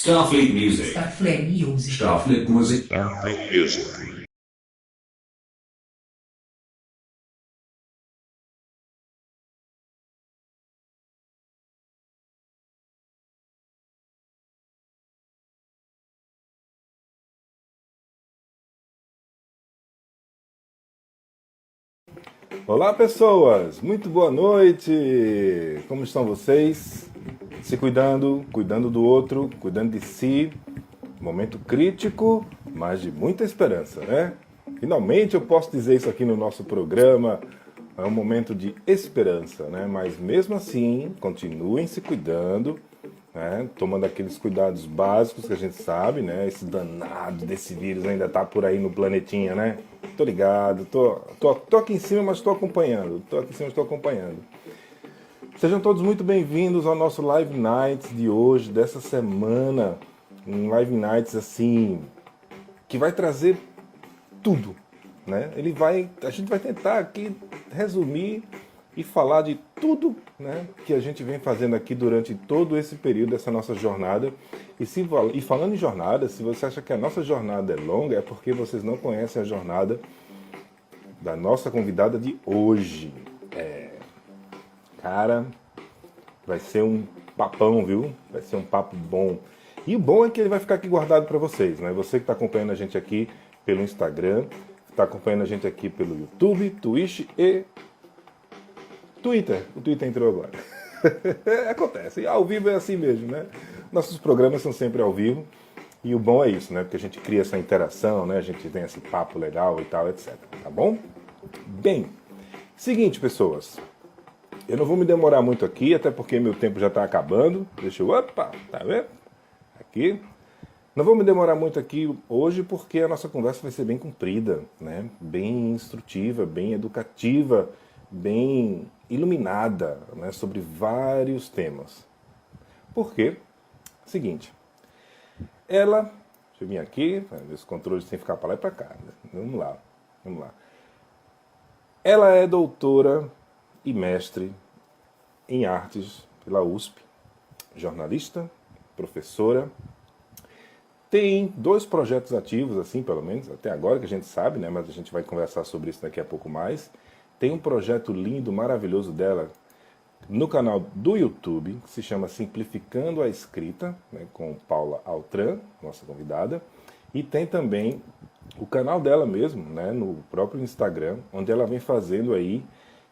Starfleet Music. Starfleet Music. Starfleet Music. Starfleet Music. Olá, pessoas! Muito boa noite! Como estão vocês? Se cuidando, cuidando do outro, cuidando de si. Momento crítico, mas de muita esperança, né? Finalmente eu posso dizer isso aqui no nosso programa. É um momento de esperança, né? Mas mesmo assim, continuem se cuidando, né? Tomando aqueles cuidados básicos que a gente sabe, né? Esse danado desse vírus ainda tá por aí no planetinha, né? Tô ligado, tô aqui em cima, mas tô acompanhando. Tô aqui em cima, estou acompanhando. Sejam todos muito bem-vindos ao nosso Live Nights de hoje, dessa semana. Um Live Nights assim, que vai trazer tudo, né? A gente vai tentar aqui resumir e falar de tudo, né, que a gente vem fazendo aqui durante todo esse período dessa nossa jornada. E falando em jornada, se você acha que a nossa jornada é longa, é porque vocês não conhecem a jornada da nossa convidada de hoje. Cara, vai ser um papão, viu? Vai ser um papo bom. E o bom é que ele vai ficar aqui guardado para vocês, né? Você que está acompanhando a gente aqui pelo Instagram, está acompanhando a gente aqui pelo YouTube, Twitch e Twitter. O Twitter entrou agora. Acontece. E ao vivo é assim mesmo, né? Nossos programas são sempre ao vivo. E o bom é isso, né? Porque a gente cria essa interação, né? A gente tem esse papo legal e tal, etc. Tá bom? Bem, seguinte, pessoas. Eu não vou me demorar muito aqui, até porque meu tempo já está acabando. Deixa eu... Opa! Tá vendo? Aqui. Não vou me demorar muito aqui hoje, porque a nossa conversa vai ser bem comprida, né? Bem instrutiva, bem educativa, bem iluminada, né? Sobre vários temas. Por quê? Seguinte. Ela... Deixa eu vir aqui, para ver os controles sem ficar para lá e para cá. Né? Vamos lá. Ela é doutora e mestre em artes pela USP, jornalista, professora, tem 2 projetos ativos, assim, pelo menos, até agora que a gente sabe, né, mas a gente vai conversar sobre isso daqui a pouco mais. Tem um projeto lindo, maravilhoso dela no canal do YouTube, que se chama Simplificando a Escrita, né, com Paula Altran, nossa convidada, e tem também o canal dela mesmo, né, no próprio Instagram, onde ela vem fazendo aí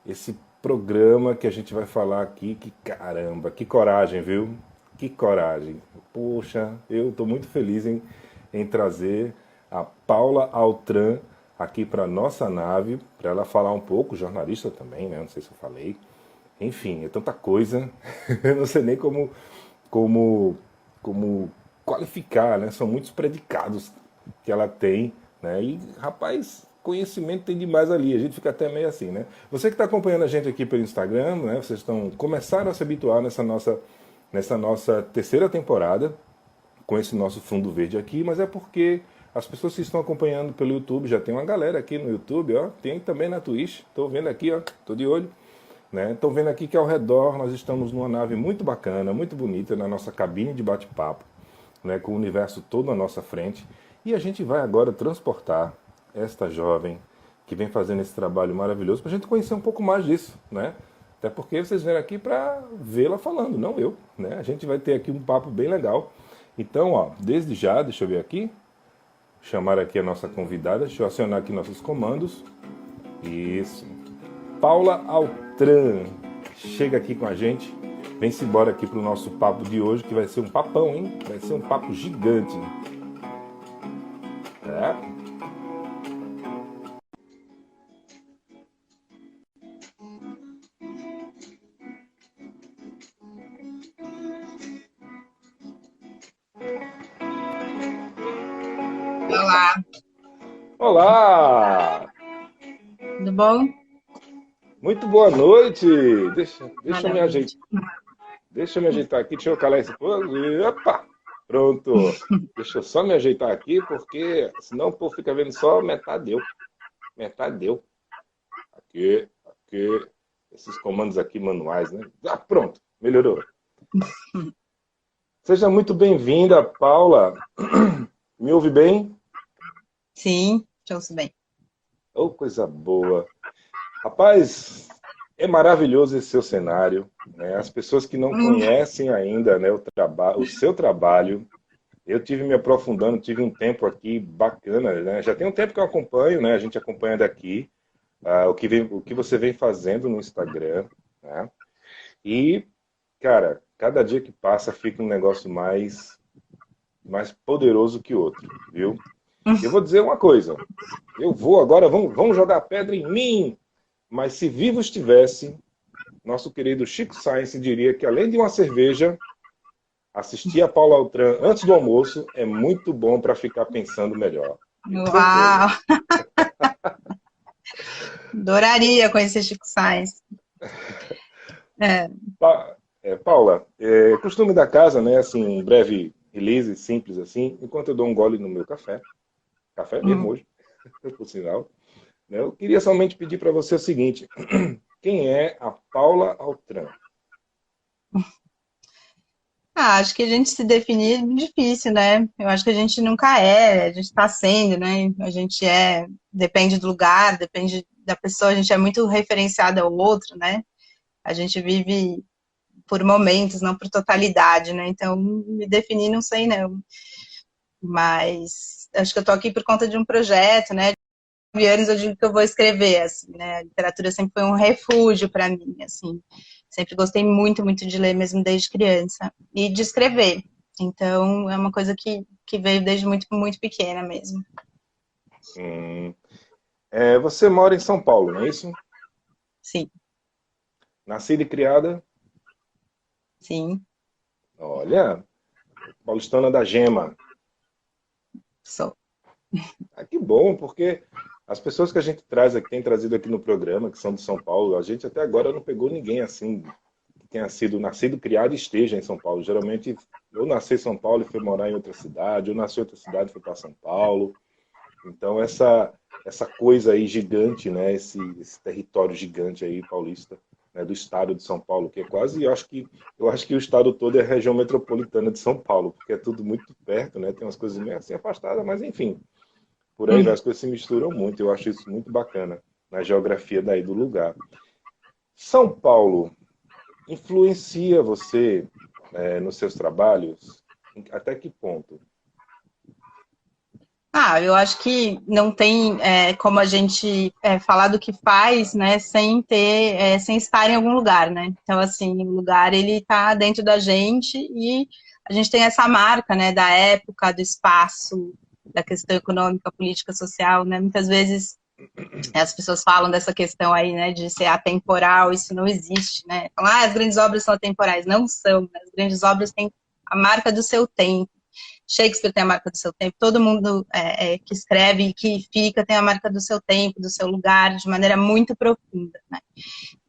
esse programa que a gente vai falar aqui, que caramba, que coragem, viu? Que coragem. Poxa, eu estou muito feliz em trazer a Paula Altran aqui para nossa nave, para ela falar um pouco, jornalista também, né? Não sei se eu falei. Enfim, é tanta coisa, eu não sei nem como qualificar, né? São muitos predicados que ela tem, né? E, rapaz, conhecimento tem demais ali, a gente fica até meio assim, né? Você que está acompanhando a gente aqui pelo Instagram, né? Vocês começaram a se habituar nessa nossa terceira temporada, com esse nosso fundo verde aqui, mas é porque as pessoas que estão acompanhando pelo YouTube, já tem uma galera aqui no YouTube, ó, tem também na Twitch, estou vendo aqui, ó, estou de olho. Estão vendo aqui que ao redor nós estamos numa nave muito bacana, muito bonita, na nossa cabine de bate-papo, né, com o universo todo à nossa frente. E a gente vai agora transportar esta jovem que vem fazendo esse trabalho maravilhoso para a gente conhecer um pouco mais disso, né? Até porque vocês vieram aqui para vê-la falando, não eu, né? A gente vai ter aqui um papo bem legal. Então, ó, desde já, deixa eu ver aqui, chamar aqui a nossa convidada, deixa eu acionar aqui nossos comandos. Isso. Paula Altran, chega aqui com a gente, vem-se embora aqui para o nosso papo de hoje, que vai ser um papão, hein? Vai ser um papo gigante. É? Olá, Olá! tudo bom? Muito boa noite! Maravilha. Deixa eu me ajeitar aqui, deixa eu calar esse povo. Opa! Pronto! Deixa eu só me ajeitar aqui, porque senão o povo fica vendo só metade deu. Metade deu. Aqui. Esses comandos aqui manuais, né? Ah, pronto! Melhorou. Seja muito bem-vinda, Paula. Me ouve bem? Sim, te ouço bem. Oh, coisa boa. Rapaz, é maravilhoso esse seu cenário, né? As pessoas que não Hum, conhecem ainda, né, o seu trabalho, eu tive me aprofundando, tive um tempo aqui bacana, né? Já tem um tempo que eu acompanho, né? A gente acompanha daqui, o que você vem fazendo no Instagram, né? E, cara, cada dia que passa fica um negócio mais poderoso que outro, viu? Eu vou dizer uma coisa. Eu vou agora, vão jogar pedra em mim. Mas se vivo estivesse, nosso querido Chico Science diria que além de uma cerveja, assistir a Paula Altran antes do almoço é muito bom para ficar pensando melhor. Tenho certeza. Uau, adoraria conhecer Chico Sainz. É, Paula, costume da casa, né? Assim, um breve release, simples assim, enquanto eu dou um gole no meu café. Café mesmo hum. hoje, por sinal. Né? Eu queria somente pedir para você o seguinte: quem é a Paula Altran? Acho que a gente se definir é muito difícil, né? Eu acho que a gente nunca é, a gente está sendo, né? A gente é, depende do lugar, depende da pessoa, a gente é muito referenciado ao outro, né? A gente vive por momentos, não por totalidade, né? Então, me definir, não sei não. Mas acho que eu tô aqui por conta de um projeto, né? De anos eu digo que eu vou escrever, assim, né? A literatura sempre foi um refúgio para mim, assim. Sempre gostei muito, muito de ler, mesmo desde criança. E de escrever. Então, é uma coisa que veio desde muito, muito pequena mesmo. Hum, você mora em São Paulo, não é isso? Sim, Nascida e criada? sim, Olha, paulistana da Gema. sou. Que bom, porque as pessoas que a gente traz aqui, tem trazido aqui no programa, que são de São Paulo, a gente até agora não pegou ninguém assim, que tenha sido nascido, criado e esteja em São Paulo. Geralmente, ou nasceu em São Paulo e foi morar em outra cidade, ou nasceu em outra cidade e foi para São Paulo. Então, essa coisa aí gigante, né? Esse território gigante aí, paulista, né? Do estado de São Paulo, que é quase, eu acho que o estado todo é a região metropolitana de São Paulo, porque é tudo muito perto, né? Tem umas coisas meio assim afastadas, mas enfim, por aí vai, Hum. as coisas se misturam muito. Eu acho isso muito bacana na geografia daí do lugar. São Paulo influencia você nos seus trabalhos? Até que ponto? Eu acho que não tem como a gente falar do que faz, né, sem ter, sem estar em algum lugar, né? Então, assim, o lugar ele está dentro da gente e a gente tem essa marca, né, da época, do espaço, da questão econômica, política, social, né? Muitas vezes as pessoas falam dessa questão aí, né, de ser atemporal, isso não existe, né? Falam, as grandes obras são atemporais, não são, né? As grandes obras têm a marca do seu tempo. Shakespeare tem a marca do seu tempo, todo mundo que escreve e que fica tem a marca do seu tempo, do seu lugar, de maneira muito profunda. Né?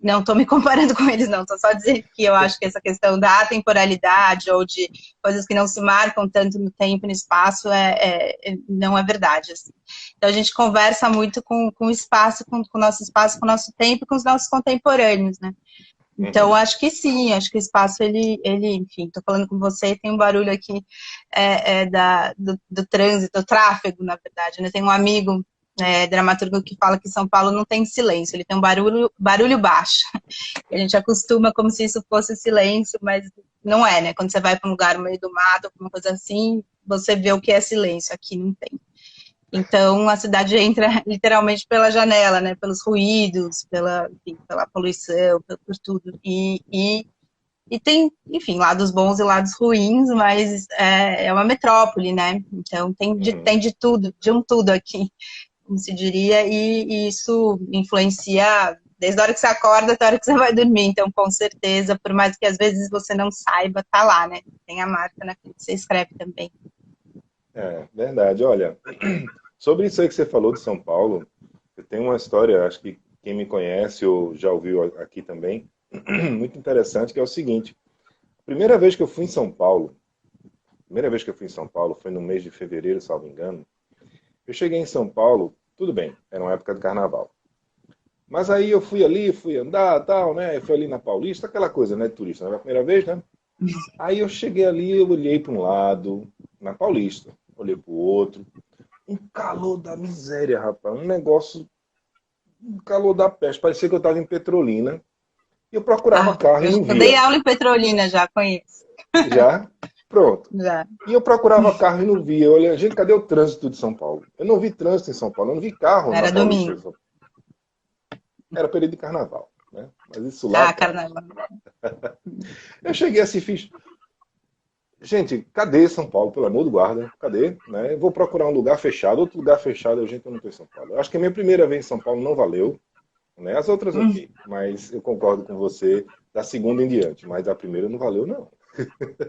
Não estou me comparando com eles, não, estou só dizendo que eu acho que essa questão da atemporalidade ou de coisas que não se marcam tanto no tempo e no espaço não é verdade. Assim. Então a gente conversa muito com o espaço, com o nosso espaço, com o nosso tempo e com os nossos contemporâneos, né? Então, Uhum, acho que sim, acho que o espaço, enfim, estou falando com você, tem um barulho aqui do trânsito, do tráfego, na verdade, né? Tem um amigo dramaturgo que fala que São Paulo não tem silêncio, ele tem um barulho baixo. A gente acostuma como se isso fosse silêncio, mas não é, né? Quando você vai para um lugar no meio do mato, alguma coisa assim, você vê o que é silêncio, aqui não tem. Então, a cidade entra literalmente pela janela, né? Pelos ruídos, enfim, pela poluição, por tudo. E tem, enfim, lados bons e lados ruins, mas é uma metrópole, né? Então, uhum. tem de tudo, de um tudo aqui, como se diria, e isso influencia desde a hora que você acorda até a hora que você vai dormir. Então, com certeza, por mais que às vezes você não saiba, tá lá, né? Tem a marca naquilo que você escreve também. É, verdade. Olha, sobre isso aí que você falou de São Paulo, eu tenho uma história, acho que quem me conhece ou já ouviu aqui também, muito interessante, que é o seguinte. A primeira vez que eu fui em São Paulo foi no mês de fevereiro, salvo engano. Eu cheguei em São Paulo, tudo bem, era uma época de carnaval. Mas aí eu fui ali, fui andar, tal, né? Eu fui ali na Paulista, aquela coisa, né, de turista, não era a primeira vez, né? Aí eu cheguei ali, eu olhei para um lado, na Paulista, olhei para o outro, um calor da miséria, rapaz, um negócio, um calor da peste, parecia que eu estava em Petrolina, e eu procurava Ah, carro e não eu dei via. aula em Petrolina já, conheço. Já? Pronto. Já. E eu procurava carro e não via. Eu olhei, gente, cadê o trânsito de São Paulo? Eu não vi trânsito em São Paulo, eu não vi carro na Era Paulista. domingo. Era período de carnaval, né? Mas isso lá Ah, atrás. carnaval. Eu cheguei assim, fiz. Gente, cadê São Paulo, pelo amor do guarda? Cadê? Né? Eu vou procurar um lugar fechado, outro lugar fechado, gente, eu não estou em São Paulo. Eu acho que a minha primeira vez em São Paulo não valeu, né? As outras, Hum, ok. Mas eu concordo com você da segunda em diante. Mas a primeira não valeu, não.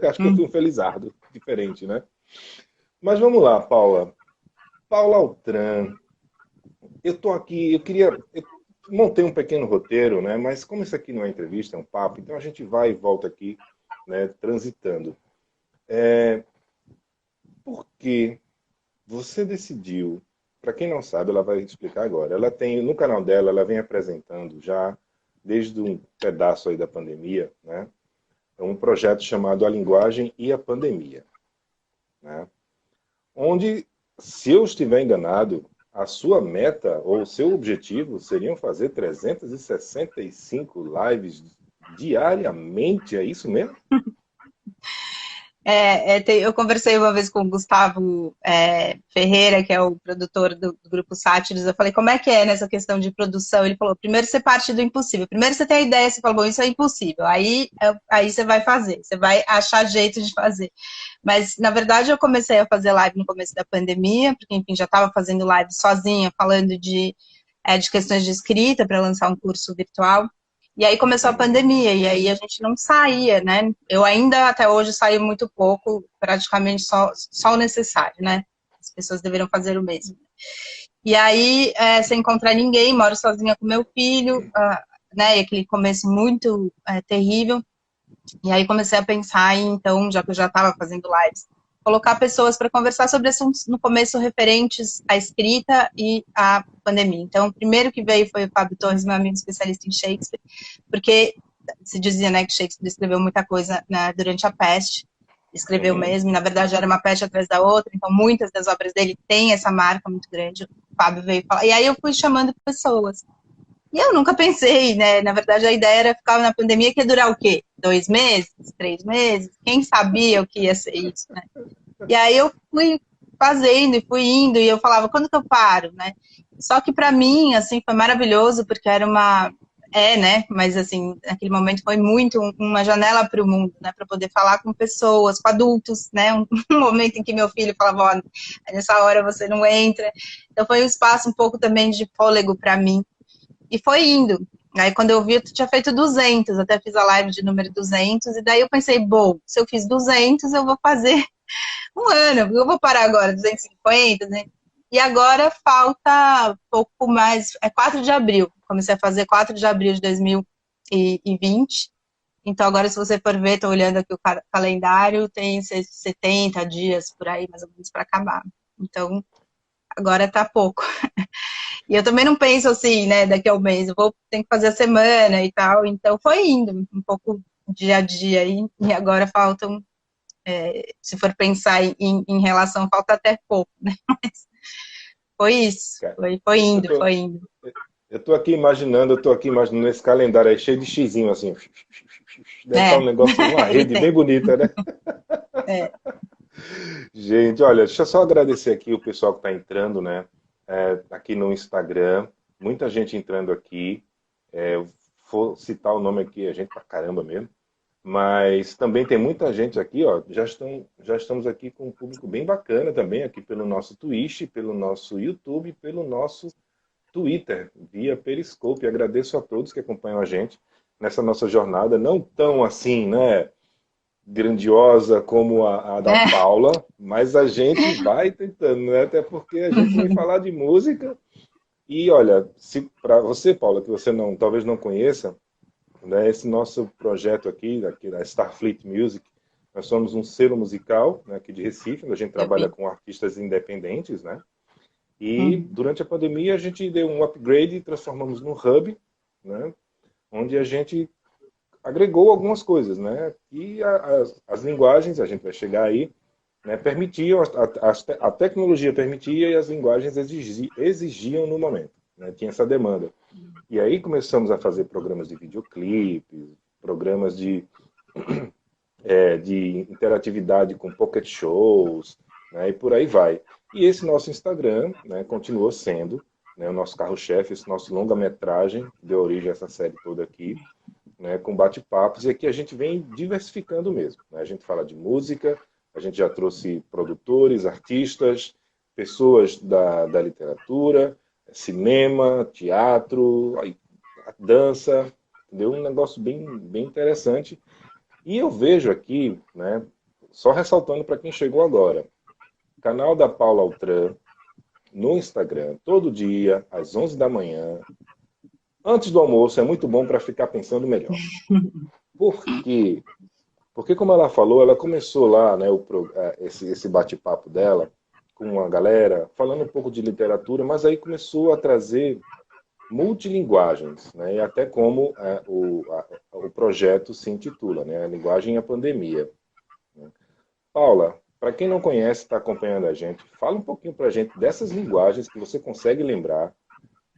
Acho que eu fui um hum. felizardo, diferente, né? Mas vamos lá, Paula. Paula Altran, eu tô aqui, eu montei um pequeno roteiro, né? Mas como isso aqui não é entrevista, é um papo, então a gente vai e volta aqui, né? Transitando. Por que você decidiu? Para quem não sabe, ela vai explicar agora. Ela tem no canal dela, ela vem apresentando já desde um pedaço aí da pandemia, né? É um projeto chamado A Linguagem e a Pandemia, né? Onde, se eu estiver enganado, a sua meta ou o seu objetivo seriam fazer 365 lives diariamente, é isso mesmo? Eu conversei uma vez com o Gustavo Ferreira, que é o produtor do Grupo Sátiros. Eu falei, como é que é nessa questão de produção? Ele falou, primeiro você parte do impossível. Primeiro você tem a ideia, você fala, bom, isso é impossível. Aí você vai fazer, você vai achar jeito de fazer. Mas, na verdade, eu comecei a fazer live no começo da pandemia, porque, enfim, já estava fazendo live sozinha, falando de questões de escrita para lançar um curso virtual. E aí começou a Uhum. pandemia, e aí a gente não saía, né? Eu ainda, até hoje, saio muito pouco, praticamente só o necessário, né? As pessoas deveriam fazer o mesmo. E aí, sem encontrar ninguém, moro sozinha com meu filho, né? E aquele começo muito terrível. E aí comecei a pensar em, então, já que eu já estava fazendo lives, colocar pessoas para conversar sobre assuntos no começo referentes à escrita e à pandemia. Então, o primeiro que veio foi o Fábio Torres, meu amigo especialista em Shakespeare, porque se dizia, né, que Shakespeare escreveu muita coisa, né, durante a peste, escreveu Uhum. mesmo, na verdade era uma peste atrás da outra, então muitas das obras dele têm essa marca muito grande. O Fábio veio falar, e aí eu fui chamando pessoas. E eu nunca pensei, né? Na verdade, a ideia era ficar na pandemia, que ia durar o quê? 2 meses? 3 meses? Quem sabia o que ia ser isso, né? E aí eu fui fazendo e fui indo, e eu falava, quando que eu paro, né? Só que para mim, assim, foi maravilhoso, porque era uma. Né? Mas, assim, naquele momento foi muito uma janela para o mundo, né? Para poder falar com pessoas, com adultos, né? Um momento em que meu filho falava, ó, nessa hora você não entra. Então foi um espaço um pouco também de fôlego para mim. E foi indo. Aí quando eu vi, eu tinha feito 200, até fiz a live de número 200, e daí eu pensei, bom, se eu fiz 200, eu vou fazer um ano, eu vou parar agora, 250, né? E agora falta pouco mais, é 4 de abril, comecei a fazer 4 de abril de 2020, então agora se você for ver, estou olhando aqui o calendário, tem 70 dias por aí, mais ou menos, para acabar. Então, agora tá pouco. E eu também não penso assim, né, daqui a um mês, eu vou ter que fazer a semana e tal. Então foi indo um pouco dia a dia aí, e agora faltam, se for pensar em relação, falta até pouco, né? Mas foi isso, Cara, foi eu indo, tô, foi indo. eu tô aqui imaginando esse calendário aí cheio de xizinho assim. Deve estar um negócio, uma Ele rede bem tem. bonita, né? É, Gente, olha, deixa eu só agradecer aqui o pessoal que está entrando, né? Aqui no Instagram. Muita gente entrando aqui. Vou citar o nome aqui, a gente pra caramba mesmo. Mas também tem muita gente aqui, ó. Já estamos aqui com um público bem bacana também, aqui pelo nosso Twitch, pelo nosso YouTube, pelo nosso Twitter, via Periscope. Agradeço a todos que acompanham a gente nessa nossa jornada, não tão assim, né? Grandiosa como a da é, Paula, mas a gente vai tentando, né? Até porque a gente vem falar de música. E olha, se para você, Paula, que você não, talvez não conheça, né, esse nosso projeto aqui da Starfleet Music, nós somos um selo musical, né, aqui de Recife, onde a gente eu trabalha vi. com artistas independentes, né? E Uhum. durante a pandemia a gente deu um upgrade e transformamos num hub, né? Onde a gente agregou algumas coisas, né? E as linguagens, a gente vai chegar aí, né, permitiam, a tecnologia permitia e as linguagens exigiam no momento, né? Tinha essa demanda. E aí começamos a fazer programas de videoclipes, programas de interatividade com pocket shows, né, e por aí vai. E esse nosso Instagram, né, continuou sendo, né, o nosso carro-chefe, esse nosso longa-metragem, que deu origem a essa série toda aqui, né, com bate-papos, e aqui a gente vem diversificando mesmo. Né? A gente fala de música, a gente já trouxe produtores, artistas, pessoas da literatura, cinema, teatro, dança, deu um negócio bem interessante. E eu vejo aqui, né, só ressaltando para quem chegou agora, canal da Paula Altran no Instagram, todo dia, às 11 da manhã, antes do almoço, é muito bom para ficar pensando melhor. Por quê? Porque, como ela falou, ela começou lá, né, esse bate-papo dela com a galera, falando um pouco de literatura, mas aí começou a trazer multilinguagens, né, e até como o projeto se intitula, né, a linguagem e a pandemia. Paula, para quem não conhece, está acompanhando a gente, fala um pouquinho para a gente dessas linguagens que você consegue lembrar,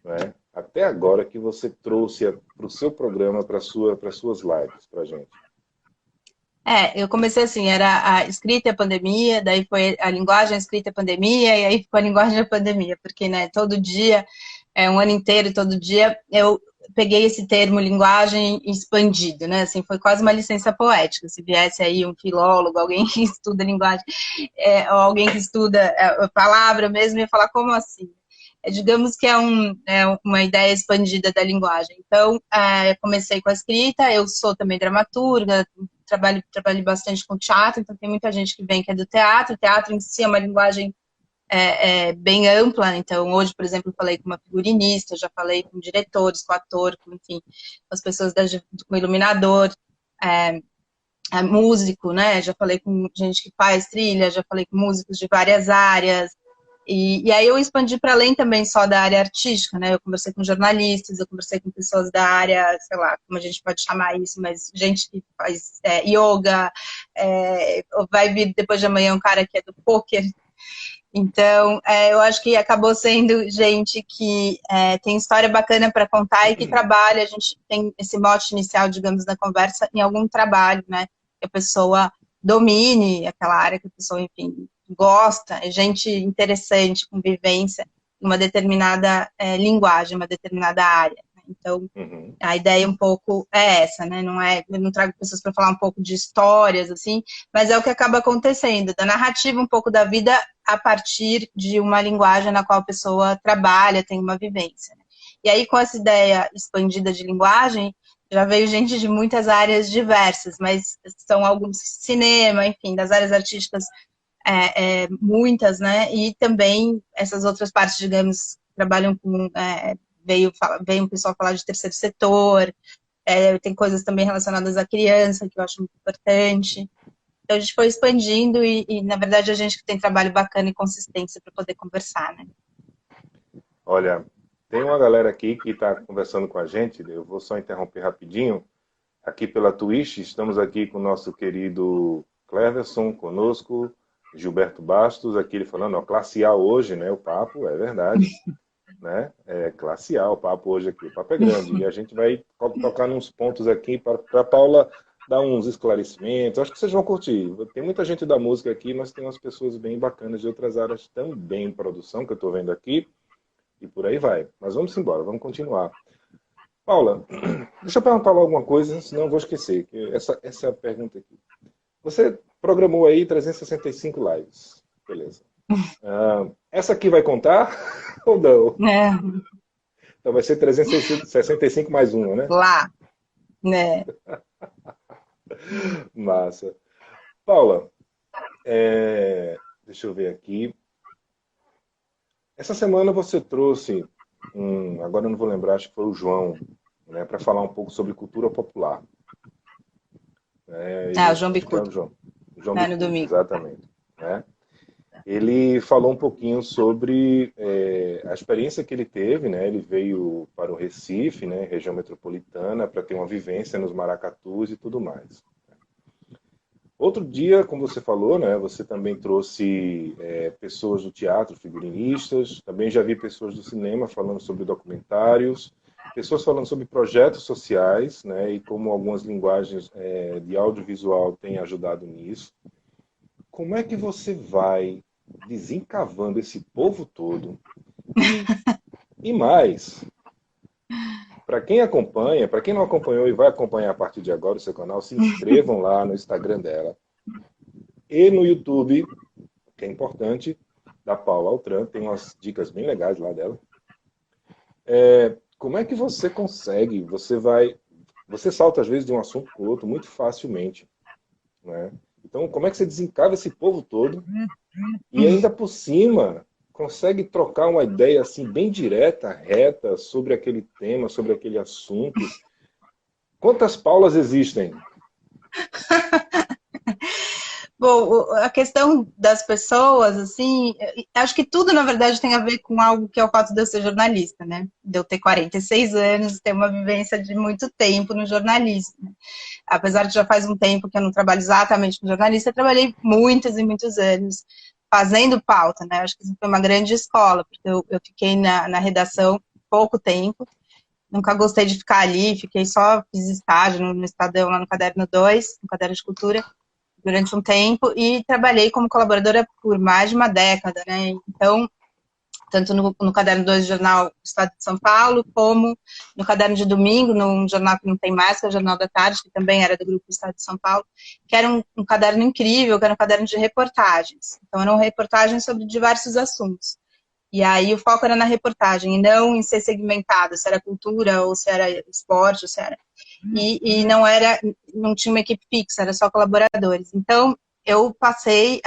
né, até agora que você trouxe para o seu programa, para suas lives, para a gente. Eu comecei assim, era a escrita e a pandemia, daí foi a linguagem, a escrita e a pandemia, e aí ficou a linguagem e a pandemia, porque, né, todo dia, um ano inteiro, todo dia, eu peguei esse termo linguagem expandido, né, assim, foi quase uma licença poética, se viesse aí um filólogo, alguém que estuda linguagem, ou alguém que estuda a palavra mesmo, ia falar, como assim? Digamos que uma ideia expandida da linguagem. Então, eu comecei com a escrita, eu sou também dramaturga, trabalho bastante com teatro, então tem muita gente que vem que é do teatro. O teatro em si é uma linguagem bem ampla, então hoje, por exemplo, eu falei com uma figurinista, já falei com diretores, com ator, enfim, com as pessoas com iluminador, músico, né? Já falei com gente que faz trilha, já falei com músicos de várias áreas, e aí eu expandi para além também só da área artística, né? Eu conversei com jornalistas, eu conversei com pessoas da área, sei lá, como a gente pode chamar isso, mas gente que faz yoga, vai vir depois de amanhã um cara que é do poker. Então, eu acho que acabou sendo gente que tem história bacana para contar e que trabalha, a gente tem esse mote inicial, digamos, da conversa, em algum trabalho, né? Que a pessoa domine aquela área, que a pessoa, enfim, gosta, é gente interessante, com vivência, uma determinada linguagem, uma determinada área. Né? Então, a ideia um pouco é essa, né? Eu não trago pessoas para falar um pouco de histórias, assim, mas é o que acaba acontecendo, da narrativa um pouco da vida a partir de uma linguagem na qual a pessoa trabalha, tem uma vivência. Né? E aí, com essa ideia expandida de linguagem, já veio gente de muitas áreas diversas, mas são alguns cinema, enfim, das áreas artísticas, muitas, né? E também essas outras partes, digamos, trabalham com. Veio um pessoal falar de terceiro setor, tem coisas também relacionadas à criança, que eu acho muito importante. Então, a gente foi expandindo e, na verdade, a gente que tem trabalho bacana e consistência para poder conversar, né? Olha, tem uma galera aqui que está conversando com a gente, eu vou só interromper rapidinho. Aqui pela Twitch, estamos aqui com o nosso querido Cleverson conosco, Gilberto Bastos, aqui ele falando, ó, classe A hoje, né, o papo, é verdade, né, é classe A o papo hoje aqui, o papo é grande, e a gente vai tocar nos pontos aqui para a Paula dar uns esclarecimentos, acho que vocês vão curtir, tem muita gente da música aqui, mas tem umas pessoas bem bacanas de outras áreas também em produção, que eu estou vendo aqui, e por aí vai, mas vamos embora, vamos continuar. Paula, deixa eu perguntar alguma coisa, senão eu vou esquecer. Essa é a pergunta aqui. Você programou aí 365 lives. Beleza. Essa aqui vai contar ou não? Então vai ser 365 mais uma, né? Lá, né? Massa. Paula, deixa eu ver aqui. Essa semana você trouxe, agora eu não vou lembrar, acho que foi o João, né, para falar um pouco sobre cultura popular. O João Bicudo. João No Bicudo, domingo. exatamente. Né? ele falou um pouquinho sobre a experiência que ele teve, né? Ele veio para o Recife, né, região metropolitana, para ter uma vivência nos maracatus e tudo mais. Outro dia, como você falou, né, você também trouxe pessoas do teatro, figurinistas, também já vi pessoas do cinema falando sobre documentários, pessoas falando sobre projetos sociais, né, e como algumas linguagens de audiovisual têm ajudado nisso. Como é que você vai desencavando esse povo todo? E mais, para quem acompanha, para quem não acompanhou e vai acompanhar a partir de agora o seu canal, se inscrevam lá no Instagram dela e no YouTube, que é importante, da Paula Altran, tem umas dicas bem legais lá dela. Como é que você consegue? Você salta às vezes de um assunto para o outro muito facilmente, né? Então, como é que você desencava esse povo todo e ainda por cima consegue trocar uma ideia assim bem direta, reta sobre aquele tema, sobre aquele assunto? Quantas Paulas existem? Bom, a questão das pessoas, assim, acho que tudo, na verdade, tem a ver com algo que é o fato de eu ser jornalista, né? De eu ter 46 anos, ter uma vivência de muito tempo no jornalismo. Apesar de já faz um tempo que eu não trabalho exatamente com jornalista, eu trabalhei muitos e muitos anos fazendo pauta, né? Acho que isso foi uma grande escola, porque eu fiquei na redação pouco tempo, nunca gostei de ficar ali, fiz estágio no Estadão, lá no Caderno 2, no Caderno de Cultura, durante um tempo, e trabalhei como colaboradora por mais de uma década, né? Então, tanto no Caderno 2 do Jornal do Estado de São Paulo, como no Caderno de Domingo, num jornal que não tem mais, que é o Jornal da Tarde, que também era do Grupo Estado de São Paulo, que era um caderno incrível, que era um caderno de reportagens. Então, eram reportagens sobre diversos assuntos. E aí o foco era na reportagem, e não em ser segmentado, se era cultura, ou se era esporte, ou se era... E não tinha uma equipe fixa, era só colaboradores. Então, eu passei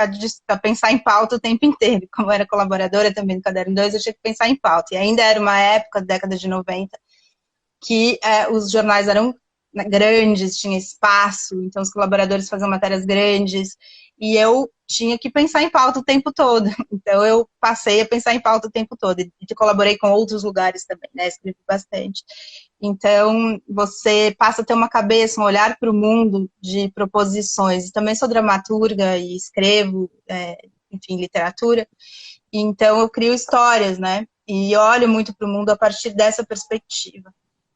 a pensar em pauta o tempo inteiro. Como eu era colaboradora também do Caderno 2, eu tinha que pensar em pauta. E ainda era uma época, década de 90, que os jornais eram grandes, tinha espaço, então os colaboradores faziam matérias grandes, e eu tinha que pensar em pauta o tempo todo. Então eu passei a pensar em pauta o tempo todo, e colaborei com outros lugares também, né, escrevi bastante. Então você passa a ter uma cabeça, um olhar para o mundo de proposições. Também sou dramaturga e escrevo, enfim, literatura, então eu crio histórias, né, e olho muito para o mundo a partir dessa perspectiva.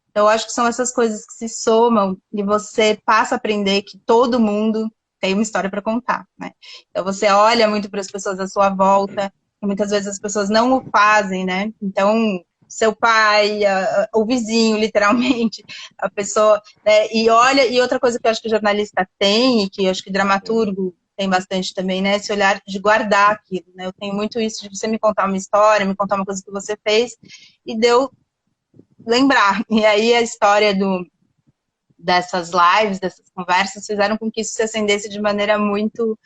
Então, eu acho que são essas coisas que se somam e você passa a aprender que todo mundo tem uma história para contar, né? Então, você olha muito para as pessoas à sua volta, e muitas vezes as pessoas não o fazem, né? Então, seu pai, o vizinho, literalmente, a pessoa, né? E olha, e outra coisa que eu acho que o jornalista tem, e que eu acho que o dramaturgo tem bastante também, né? Esse olhar de guardar aquilo, né? Eu tenho muito isso de você me contar uma história, me contar uma coisa que você fez, e deu lembrar. E aí a história dessas lives, dessas conversas, fizeram com que isso se acendesse de maneira muito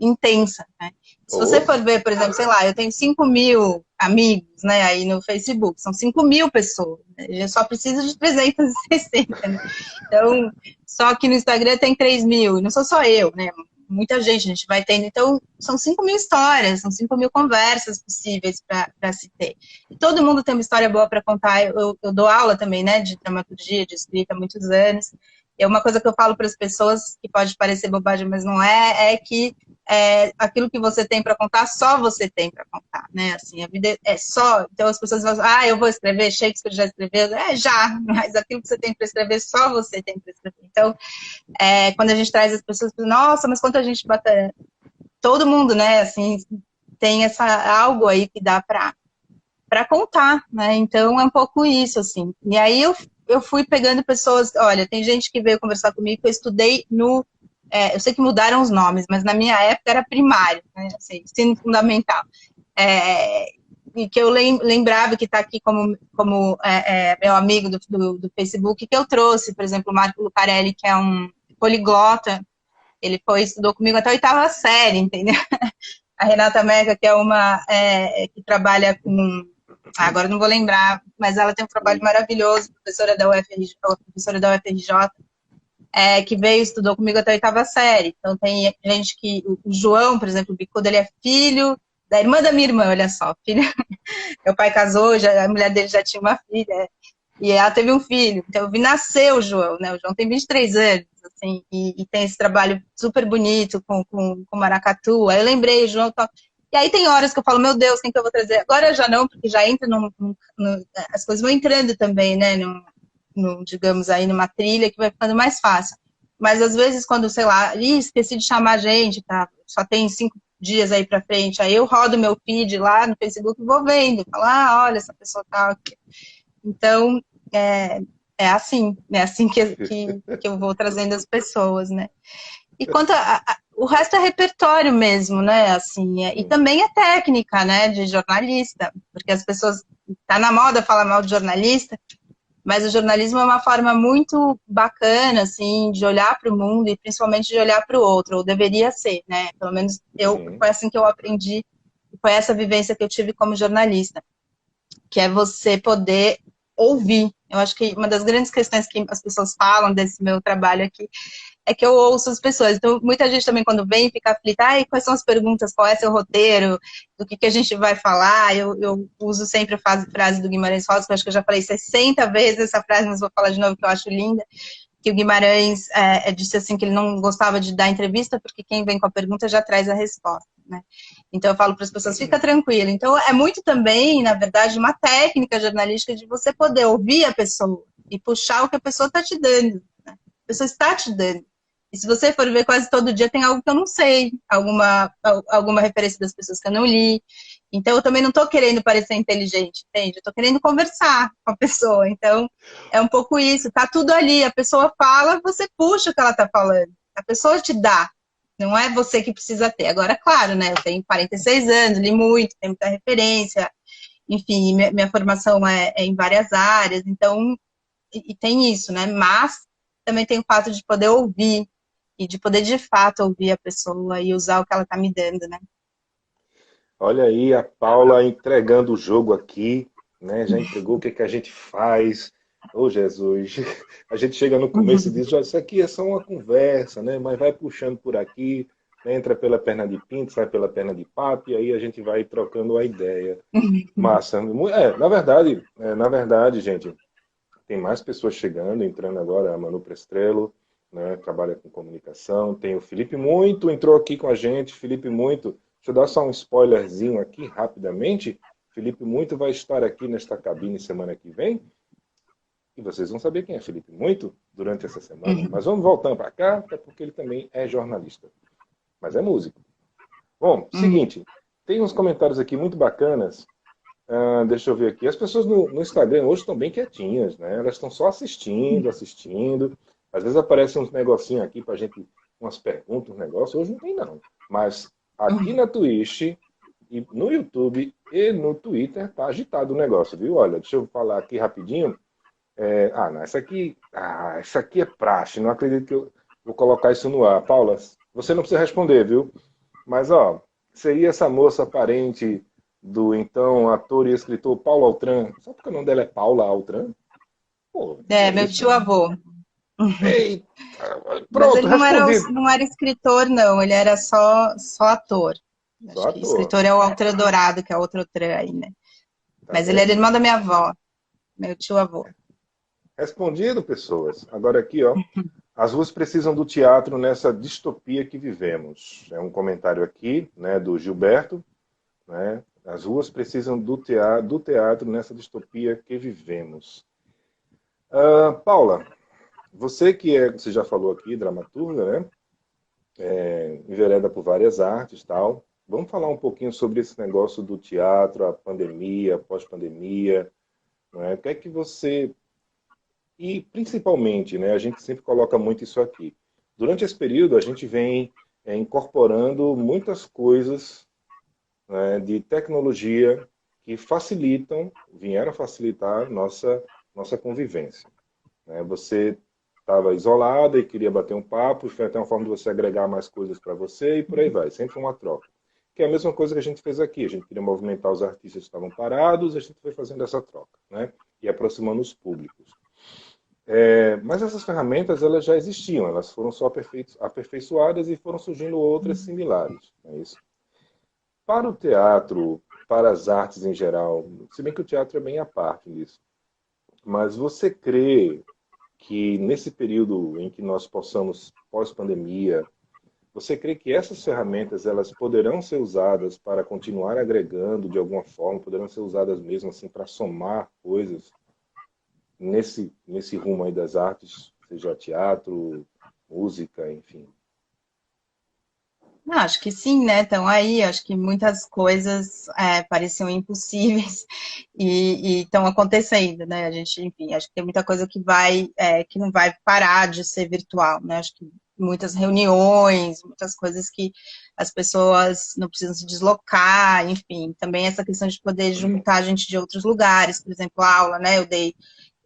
intensa, né? Se você for ver, por exemplo, sei lá, eu tenho 5.000 amigos, né, aí no Facebook, são 5.000 pessoas, né? Eu só preciso de 360, né? Então, só que no Instagram tem 3.000, e não sou só eu, né? Muita gente, a gente vai tendo. Então, são 5.000 histórias, são 5.000 conversas possíveis para se ter. E todo mundo tem uma história boa para contar. Eu dou aula também, né, de dramaturgia, de escrita há muitos anos. E uma coisa que eu falo para as pessoas, que pode parecer bobagem, mas não é que aquilo que você tem para contar, só você tem para contar, né? Assim, a vida é só. Então as pessoas falam, eu vou escrever, Shakespeare já escreveu, já, mas aquilo que você tem para escrever, só você tem para escrever. Então, quando a gente traz as pessoas, nossa, mas quanta gente bacana. Todo mundo, né, assim, tem algo aí que dá para contar, né? Então é um pouco isso, assim. E aí eu fui pegando pessoas, olha, tem gente que veio conversar comigo, que eu estudei eu sei que mudaram os nomes, mas na minha época era primário, né, assim, ensino fundamental. E que eu lembrava que está aqui como meu amigo do Facebook, que eu trouxe, por exemplo, o Marco Lucarelli, que é um poliglota, ele estudou comigo até a 8ª série, entendeu? A Renata Mega, que é uma que trabalha com... agora não vou lembrar, mas ela tem um trabalho maravilhoso, professora da UFRJ, que veio e estudou comigo até a oitava série. Então tem gente que, o João, por exemplo, o Bicudo, ele é filho da irmã da minha irmã, olha só. Filho, meu pai casou, a mulher dele já tinha uma filha, e ela teve um filho. Então eu vi nascer o João, né? O João tem 23 anos, assim, e tem esse trabalho super bonito com maracatu. Aí eu lembrei, o João... E aí tem horas que eu falo, meu Deus, quem que eu vou trazer? Agora já não, porque já entra as coisas vão entrando também, né? Digamos aí, numa trilha que vai ficando mais fácil. Mas às vezes quando, sei lá, esqueci de chamar a gente, tá? Só tem 5 dias aí pra frente, aí eu rodo meu feed lá no Facebook e vou vendo, falo, olha, essa pessoa tá aqui. Então, é assim que eu vou trazendo as pessoas, né? E quanto o resto é repertório mesmo, né? Assim, e também é técnica, né? De jornalista, porque as pessoas tá na moda falar mal de jornalista, mas o jornalismo é uma forma muito bacana, assim, de olhar para o mundo e principalmente de olhar para o outro, ou deveria ser, né? Pelo menos foi assim que eu aprendi, foi essa vivência que eu tive como jornalista, que é você poder ouvir. Eu acho que uma das grandes questões que as pessoas falam desse meu trabalho aqui é que eu ouço as pessoas. Então, muita gente também, quando vem, fica aflita, quais são as perguntas, qual é seu roteiro, do que a gente vai falar. Eu uso sempre a frase do Guimarães Rosa, que eu acho que eu já falei 60 vezes essa frase, mas vou falar de novo, que eu acho linda, que o Guimarães disse assim, que ele não gostava de dar entrevista, porque quem vem com a pergunta já traz a resposta, né? Então, eu falo para as pessoas, fica tranquila. Então, é muito também, na verdade, uma técnica jornalística de você poder ouvir a pessoa e puxar o que a pessoa está te dando, né? A pessoa está te dando. E se você for ver, quase todo dia tem algo que eu não sei, alguma referência das pessoas que eu não li. Então, eu também não estou querendo parecer inteligente, entende? Eu estou querendo conversar com a pessoa. Então, é um pouco isso. Tá tudo ali. A pessoa fala, você puxa o que ela está falando. A pessoa te dá. Não é você que precisa ter. Agora, claro, né? Eu tenho 46 anos, li muito, tenho muita referência. Enfim, minha formação é em várias áreas. Então, e tem isso, né? Mas também tem o fato de poder ouvir e de poder, de fato, ouvir a pessoa e usar o que ela está me dando, né? Olha aí a Paula entregando o jogo aqui, né? Já entregou o que que a gente faz. Ô Jesus, a gente chega no começo e diz, olha, isso aqui é só uma conversa, né? Mas vai puxando por aqui, né? Entra pela perna de pinto, sai pela perna de papo, e aí a gente vai trocando a ideia. Massa. Na verdade, gente, tem mais pessoas chegando, entrando agora, a Manu Prestrello, né, trabalha com comunicação. Tem o Felipe Muito, entrou aqui com a gente. Felipe Muito, deixa eu dar só um spoilerzinho aqui, rapidamente. Felipe Muito vai estar aqui nesta cabine semana que vem. E vocês vão saber quem é Felipe Muito durante essa semana. Mas vamos voltando para cá, até porque ele também é jornalista. Mas é músico. Bom, seguinte, tem uns comentários aqui muito bacanas. Deixa eu ver aqui. As pessoas no Instagram hoje estão bem quietinhas, né? Elas estão só assistindo, assistindo. Às vezes aparecem uns negocinhos aqui pra gente, umas perguntas, um negócio. Hoje não tem, não. Mas aqui na Twitch, e no YouTube e no Twitter tá agitado o negócio, viu? Olha, deixa eu falar aqui rapidinho. Não, essa aqui é praxe. Não acredito que eu vou colocar isso no ar. Paula, você não precisa responder, viu? Mas, ó, seria essa moça parente do então ator e escritor Paulo Altran? Só porque o nome dela é Paula Altran? Pô, Meu isso? tio-avô. Eita, Mas pronto, ele não era, respondido. não era escritor, não. Ele era só ator. Só Acho que ator, escritor é o Altran Dourado, que é outro Altran aí, né? tá Mas ele era vendo? irmão da minha avó, meu tio-avô. Respondido, pessoas. Agora aqui, ó. As ruas precisam do teatro nessa distopia que vivemos. É um comentário aqui, né, do Gilberto, né? As ruas precisam do teatro nessa distopia que vivemos. Paula, você já falou aqui, dramaturga, né? Envereda por várias artes, tal. Vamos falar um pouquinho sobre esse negócio do teatro, a pandemia, pós-pandemia, né? O que é que você... E principalmente, né, a gente sempre coloca muito isso aqui. Durante esse período, a gente vem incorporando muitas coisas, né, de tecnologia que vieram facilitar nossa convivência, né? Você estava isolada e queria bater um papo, foi até uma forma de você agregar mais coisas para você e por aí vai, sempre uma troca. Que é a mesma coisa que a gente fez aqui, a gente queria movimentar os artistas que estavam parados, a gente foi fazendo essa troca, né? E aproximando os públicos. Mas essas ferramentas elas já existiam, elas foram só aperfeiçoadas e foram surgindo outras similares. É isso. Para o teatro, para as artes em geral, se bem que o teatro é bem à parte disso, mas você crê que nesse período em que nós possamos, pós-pandemia, você crê que essas ferramentas elas poderão ser usadas para continuar agregando de alguma forma, poderão ser usadas mesmo assim para somar coisas nesse rumo aí das artes, seja teatro, música, enfim? Não, acho que sim, né? Então aí, acho que muitas coisas pareciam impossíveis e estão acontecendo, né? A gente, enfim, acho que tem muita coisa que não vai parar de ser virtual, né? Acho que muitas reuniões, muitas coisas que as pessoas não precisam se deslocar, enfim, também essa questão de poder juntar gente de outros lugares, por exemplo, a aula, né?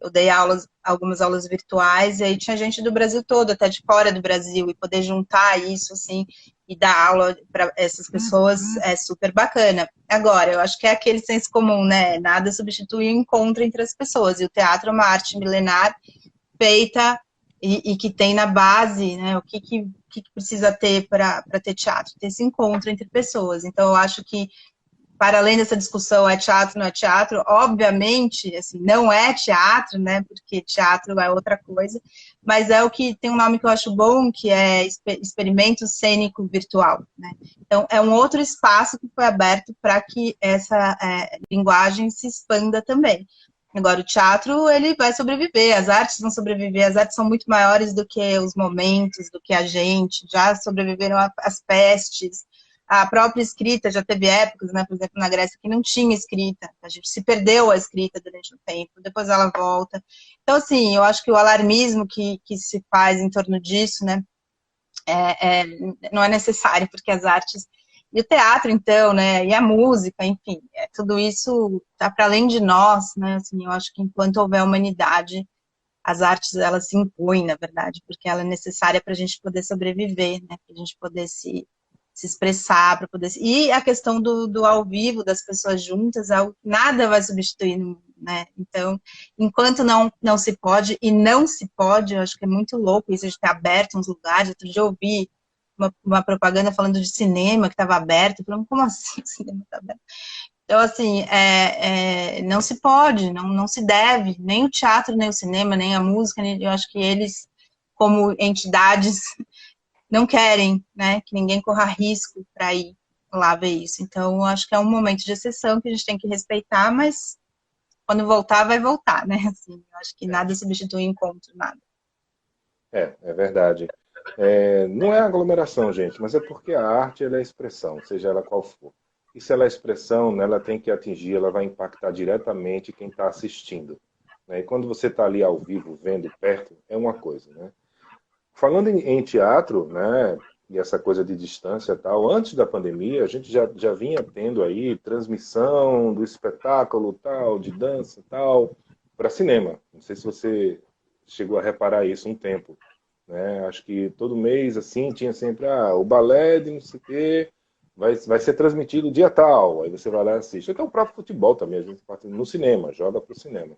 Eu dei aulas, algumas aulas virtuais, e aí tinha gente do Brasil todo, até de fora do Brasil, e poder juntar isso, assim, e dar aula para essas pessoas é super bacana. Agora, eu acho que é aquele senso comum, né? Nada substitui o encontro entre as pessoas, e o teatro é uma arte milenar feita e que tem na base, né? O que precisa ter para ter teatro? Ter esse encontro entre pessoas. Então, eu acho que para além dessa discussão, é teatro, não é teatro, obviamente, assim, não é teatro, né, porque teatro é outra coisa, mas é o que tem um nome que eu acho bom, que é experimento cênico virtual, né? Então, é um outro espaço que foi aberto para que essa linguagem se expanda também. Agora, o teatro, ele vai sobreviver, as artes vão sobreviver, as artes são muito maiores do que os momentos, do que a gente, já sobreviveram às pestes, a própria escrita já teve épocas, né, por exemplo, na Grécia, que não tinha escrita, a gente se perdeu a escrita durante um tempo, depois ela volta. Então, assim, eu acho que o alarmismo que se faz em torno disso, né, é, é, não é necessário, porque as artes e o teatro, então, né, e a música, enfim, tudo isso está para além de nós, né, assim, eu acho que enquanto houver humanidade, as artes, elas se impõem, na verdade, porque ela é necessária para a gente poder sobreviver, né, para a gente poder se expressar, para poder... E a questão do ao vivo, das pessoas juntas, é algo que nada vai substituir, né, então, enquanto não se pode, e não se pode, eu acho que é muito louco isso de ter aberto uns lugares. Outro dia eu ouvi uma propaganda falando de cinema que estava aberto, falando, como assim o cinema está aberto? Então, assim, não se pode, não se deve, nem o teatro, nem o cinema, nem a música, eu acho que eles, como entidades, não querem, né, que ninguém corra risco para ir lá ver isso. Então, eu acho que é um momento de exceção que a gente tem que respeitar, mas quando voltar, vai voltar, né? Assim, eu acho que É, nada substitui encontro, nada. é verdade. Não é aglomeração, gente, mas é porque a arte ela é expressão, seja ela qual for. E se ela é expressão, né, ela tem que atingir, ela vai impactar diretamente quem está assistindo. Né? E quando você está ali ao vivo, vendo perto, é uma coisa, né? Falando em teatro, né, e essa coisa de distância e tal, antes da pandemia, a gente já vinha tendo aí transmissão do espetáculo tal, de dança tal, para cinema. Não sei se você chegou a reparar isso um tempo. Né? Acho que todo mês, assim, tinha sempre o balé de não sei o quê, vai ser transmitido dia tal, aí você vai lá e assiste. Até o próprio futebol também, a gente participa no cinema, joga para o cinema.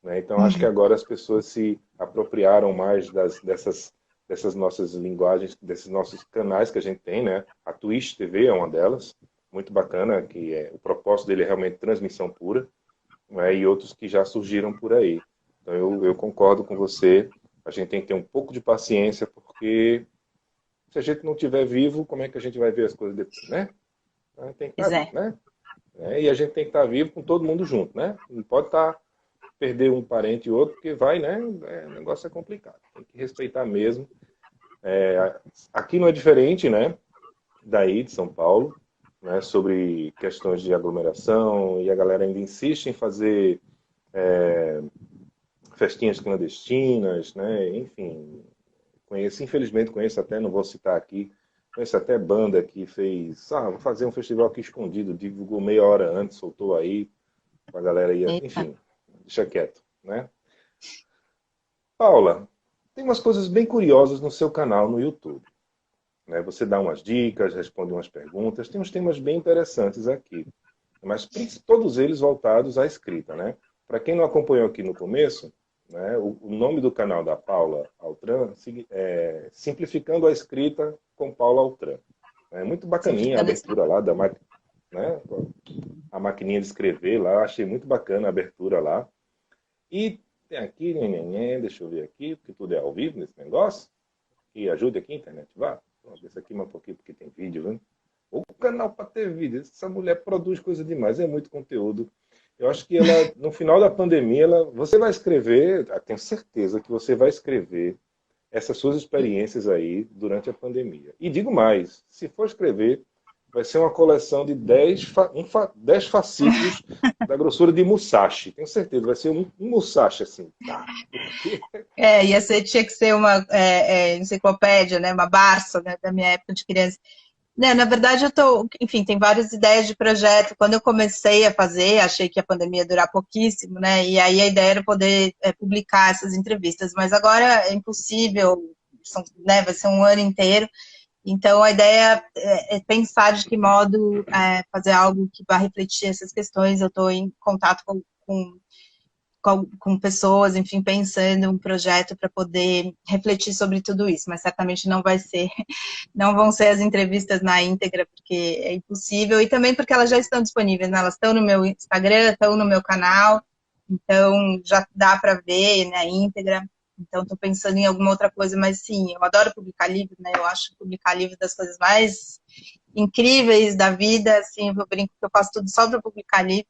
Né? Então, acho que Uhum. agora as pessoas se apropriaram mais dessas nossas linguagens, desses nossos canais que a gente tem, né? A Twitch TV é uma delas, muito bacana, que o propósito dele é realmente transmissão pura, né? E outros que já surgiram por aí. Então, eu concordo com você, a gente tem que ter um pouco de paciência, porque se a gente não estiver vivo, como é que a gente vai ver as coisas depois, né? A gente tem que estar Pois vivo, é. né? E a gente tem que estar vivo com todo mundo junto, né? Não pode estar perder um parente e outro, porque vai, né? O negócio é complicado. Tem que respeitar mesmo. Aqui não é diferente, né? Daí de São Paulo, né? Sobre questões de aglomeração e a galera ainda insiste em fazer festinhas clandestinas, né? Enfim, infelizmente conheço até, não vou citar aqui, conheço até banda que fez, vou fazer um festival aqui escondido, divulgou meia hora antes, soltou aí, a galera ia, Eita. enfim, deixa quieto, né? Paula, tem umas coisas bem curiosas no seu canal no YouTube. Né? Você dá umas dicas, responde umas perguntas, tem uns temas bem interessantes aqui. Mas todos eles voltados à escrita. Né? Para quem não acompanhou aqui no começo, né? O nome do canal da Paula Altran é Simplificando a Escrita com Paula Altran. É muito bacaninha a Simplificando esse. abertura lá da né? A maquininha de escrever lá, achei muito bacana a abertura lá. E tem aqui, deixa eu ver aqui, porque tudo é ao vivo nesse negócio. E ajude aqui, internet, vá. Vamos ver isso aqui mais um pouquinho, porque tem vídeo, né? O canal para ter vídeo. Essa mulher produz coisa demais, é muito conteúdo. Eu acho que ela, no final da pandemia, você vai escrever, tenho certeza que você vai escrever essas suas experiências aí durante a pandemia. E digo mais, se for escrever, vai ser uma coleção de 10 fascículos da grossura de Musashi. Tenho certeza, vai ser um Musashi assim. Tá? Porque... Tinha que ser uma enciclopédia, né? Uma Barça, né? Da minha época de criança. Né, na verdade, enfim, tem várias ideias de projeto. Quando eu comecei a fazer, achei que a pandemia ia durar pouquíssimo, né? E aí a ideia era poder publicar essas entrevistas, mas agora é impossível, né? Vai ser um ano inteiro. Então a ideia é pensar de que modo fazer algo que vá refletir essas questões. Eu estou em contato com pessoas, enfim, pensando um projeto para poder refletir sobre tudo isso, mas certamente não vão ser as entrevistas na íntegra, porque é impossível, e também porque elas já estão disponíveis, né? Elas estão no meu Instagram, estão no meu canal, então já dá para ver, né, íntegra. Então estou pensando em alguma outra coisa, mas sim, eu adoro publicar livro, né? Eu acho publicar livro das coisas mais incríveis da vida, assim, eu brinco que eu faço tudo só para publicar livro.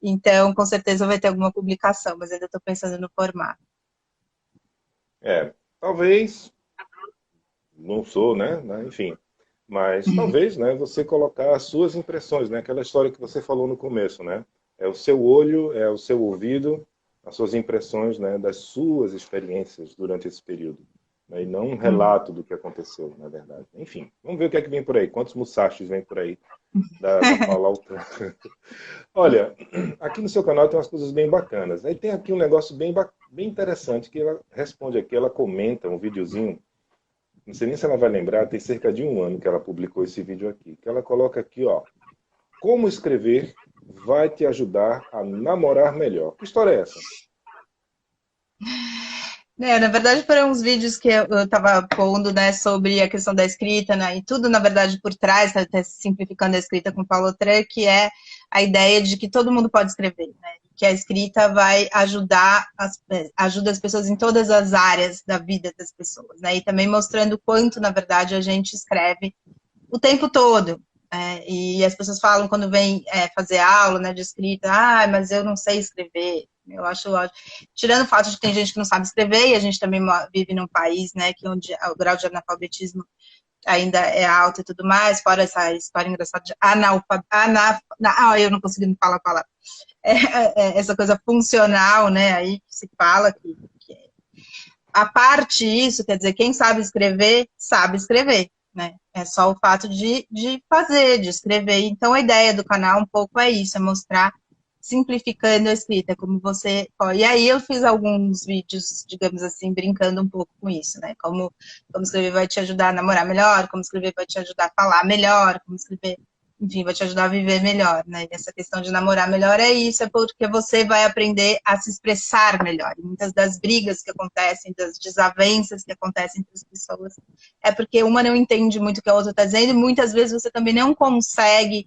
Então, com certeza vai ter alguma publicação, mas ainda estou pensando no formato. talvez, não sou, né? Enfim, mas talvez, né? Você colocar as suas impressões, né? Aquela história que você falou no começo, né? É o seu olho, é o seu ouvido, as suas impressões, né? Das suas experiências durante esse período, né? E não um relato do que aconteceu, na verdade. Enfim, vamos ver o que é que vem por aí. Quantos Musashis vem por aí da Paula Altran. Olha, aqui no seu canal tem umas coisas bem bacanas. Aí tem aqui um negócio bem interessante que ela responde aqui, ela comenta um videozinho, não sei nem se ela vai lembrar, tem cerca de um ano que ela publicou esse vídeo aqui, que ela coloca aqui, ó, como escrever vai te ajudar a namorar melhor. Que história é essa? Na verdade, foram uns vídeos que eu estava pondo, né, sobre a questão da escrita, né, e tudo, na verdade, por trás, tá simplificando a escrita com Paulo Tran, que é a ideia de que todo mundo pode escrever, né, que a escrita vai ajuda as pessoas em todas as áreas da vida das pessoas, né, e também mostrando o quanto, na verdade, a gente escreve o tempo todo. E as pessoas falam quando vem fazer aula, né, de escrita, mas eu não sei escrever. Eu acho ótimo. Tirando o fato de que tem gente que não sabe escrever, e a gente também vive num país, né, onde o grau de analfabetismo ainda é alto e tudo mais, fora essa história engraçada de eu não consegui falar a palavra. Essa coisa funcional, né, aí que se fala que a parte isso, quer dizer, quem sabe escrever, né? É só o fato de fazer, de escrever. Então, a ideia do canal um pouco é isso, é mostrar simplificando a escrita, como você... E aí eu fiz alguns vídeos, digamos assim, brincando um pouco com isso, né? Como escrever vai te ajudar a namorar melhor, como escrever vai te ajudar a falar melhor, como escrever, enfim, vai te ajudar a viver melhor, né? E essa questão de namorar melhor é isso, é porque você vai aprender a se expressar melhor. E muitas das brigas que acontecem, das desavenças que acontecem entre as pessoas, é porque uma não entende muito o que a outra está dizendo, e muitas vezes você também não consegue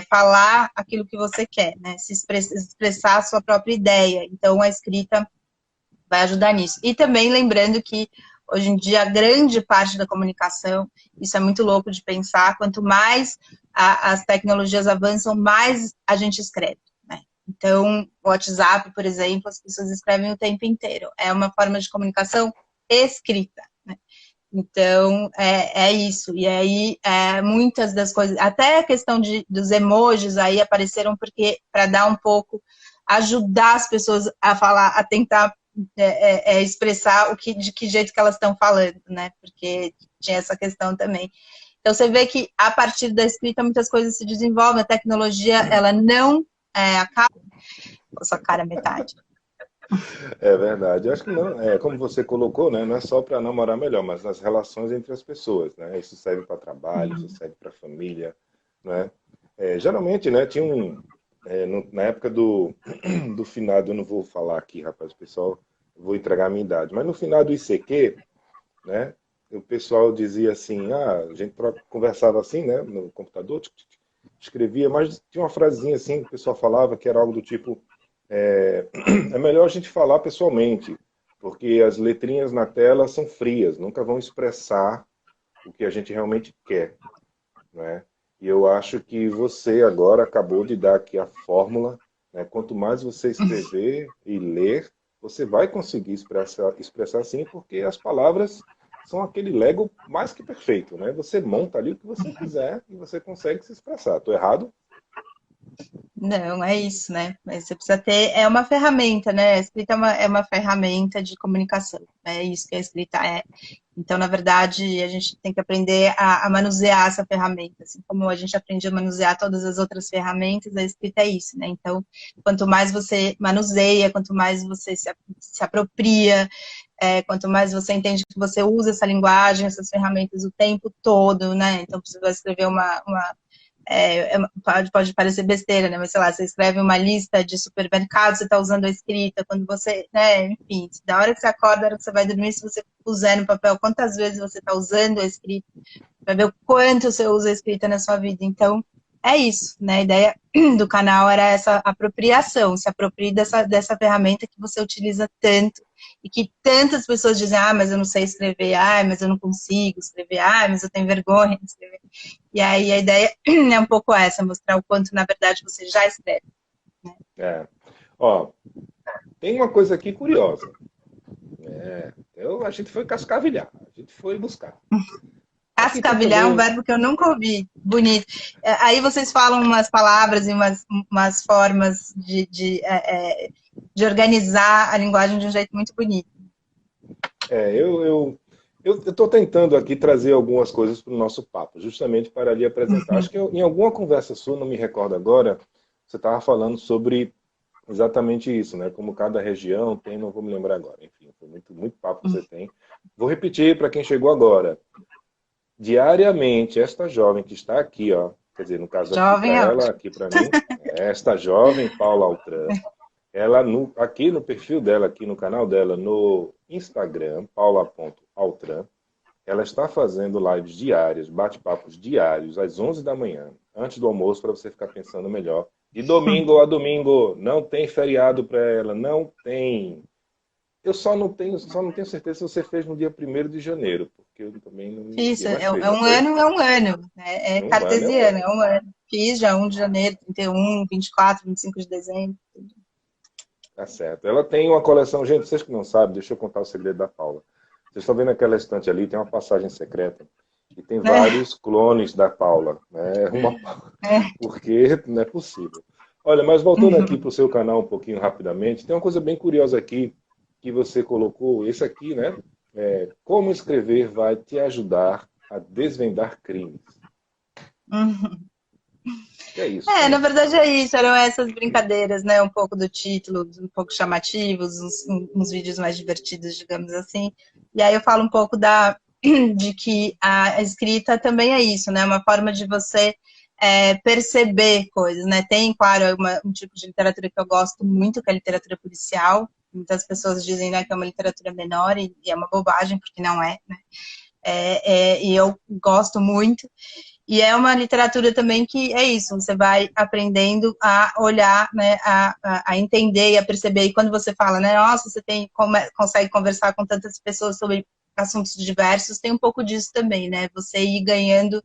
falar aquilo que você quer, né? Se expressar a sua própria ideia. Então, a escrita vai ajudar nisso. E também lembrando que, hoje em dia, a grande parte da comunicação, isso é muito louco de pensar, quanto mais as tecnologias avançam, mais a gente escreve, né? Então, o WhatsApp, por exemplo, as pessoas escrevem o tempo inteiro. É uma forma de comunicação escrita, né? Então, é isso. E aí, muitas das coisas, até a questão dos emojis aí apareceram porque, para dar um pouco, ajudar as pessoas a falar, a tentar expressar de que jeito que elas estão falando, né? Porque tinha essa questão também. Então, você vê que, a partir da escrita, muitas coisas se desenvolvem. A tecnologia, ela não acaba com a sua cara metade. É verdade. Eu acho que não, como você colocou, né? Não é só para namorar melhor, mas nas relações entre as pessoas, né? Isso serve para trabalho, isso serve para família, né? Geralmente, né? Tinha na época do finado, eu não vou falar aqui, rapaz, o pessoal vou entregar a minha idade, mas no final do ICQ, né, o pessoal dizia assim, a gente conversava assim, né, no computador, escrevia, mas tinha uma frasezinha assim que o pessoal falava que era algo do tipo, é melhor a gente falar pessoalmente, porque as letrinhas na tela são frias, nunca vão expressar o que a gente realmente quer, né? E eu acho que você agora acabou de dar aqui a fórmula, né? Quanto mais você escrever e ler, você vai conseguir expressar assim, porque as palavras são aquele Lego mais que perfeito, né? Você monta ali o que você quiser e você consegue se expressar. Estou errado? Não, é isso, né? Mas você precisa ter, é uma ferramenta, né? A escrita é uma ferramenta de comunicação, é isso que a escrita é. Então, na verdade, a gente tem que aprender a manusear essa ferramenta, assim como a gente aprende a manusear todas as outras ferramentas, a escrita é isso, né? Então, quanto mais você manuseia, quanto mais você se apropria, quanto mais você entende que você usa essa linguagem, essas ferramentas o tempo todo, né? Então, você vai escrever pode parecer besteira, né? Mas sei lá, você escreve uma lista de supermercados, você está usando a escrita, quando você, né? Enfim, da hora que você acorda, da hora que você vai dormir, se você puser no papel quantas vezes você está usando a escrita, vai ver o quanto você usa a escrita na sua vida. Então, é isso, né? A ideia do canal era essa apropriação, se aproprie dessa ferramenta que você utiliza tanto e que tantas pessoas dizem, mas eu não sei escrever, mas eu não consigo escrever, mas eu tenho vergonha de escrever. E aí a ideia é um pouco essa, mostrar o quanto, na verdade, você já escreve. Né? Ó, tem uma coisa aqui curiosa. A gente foi cascavilhar, a gente foi buscar. Aqui tem Cascavilhar é um também. verbo que eu nunca ouvi. Bonito. Aí vocês falam umas palavras e umas formas de organizar a linguagem de um jeito muito bonito. Eu estou tentando aqui trazer algumas coisas para o nosso papo, justamente para lhe apresentar. Acho que em alguma conversa sua, não me recordo agora, você estava falando sobre exatamente isso, né? Como cada região tem, não vou me lembrar agora. Enfim, foi muito papo que você tem. Vou repetir para quem chegou agora. Diariamente, esta jovem que está aqui, ó, quer dizer, no caso aqui Jovem para é ela, ótimo. aqui para mim, esta jovem Paula Altran, ela aqui no perfil dela, aqui no canal dela, no Instagram, paula.altran, ela está fazendo lives diárias, bate-papos diários, às 11 da manhã, antes do almoço, para você ficar pensando melhor. De domingo a domingo, não tem feriado para ela, não tem. Eu só não tenho certeza se você fez no dia 1º de janeiro, porque eu também não Isso, sei, mas fez, já foi? é um ano. É Um ano é um cartesiano, ano. é um ano. Fiz já 1 de janeiro, 31, 24, 25 de dezembro. Tá certo. Ela tem uma coleção, gente, vocês que não sabem, deixa eu contar o segredo da Paula. Vocês estão vendo aquela estante ali, tem uma passagem secreta e tem É, vários clones da Paula, né? é. Porque não é possível. Olha, mas voltando aqui para o seu canal um pouquinho rapidamente, tem uma coisa bem curiosa aqui que você colocou, esse aqui, né? Como escrever vai te ajudar a desvendar crimes. Uhum. Que é isso? Na verdade é isso, eram essas brincadeiras, né? Um pouco do título, um pouco chamativos, uns vídeos mais divertidos, digamos assim. E aí eu falo um pouco de que a escrita também é isso, né? Uma forma de você perceber coisas, né? Tem, claro, um tipo de literatura que eu gosto muito, que é a literatura policial. Muitas pessoas dizem, né, que é uma literatura menor, e é uma bobagem, porque não é, né? E eu gosto muito. E é uma literatura também que é isso, você vai aprendendo a olhar, né, a entender e a perceber. E quando você fala, né, nossa, você consegue conversar com tantas pessoas sobre assuntos diversos, tem um pouco disso também, né? Você ir ganhando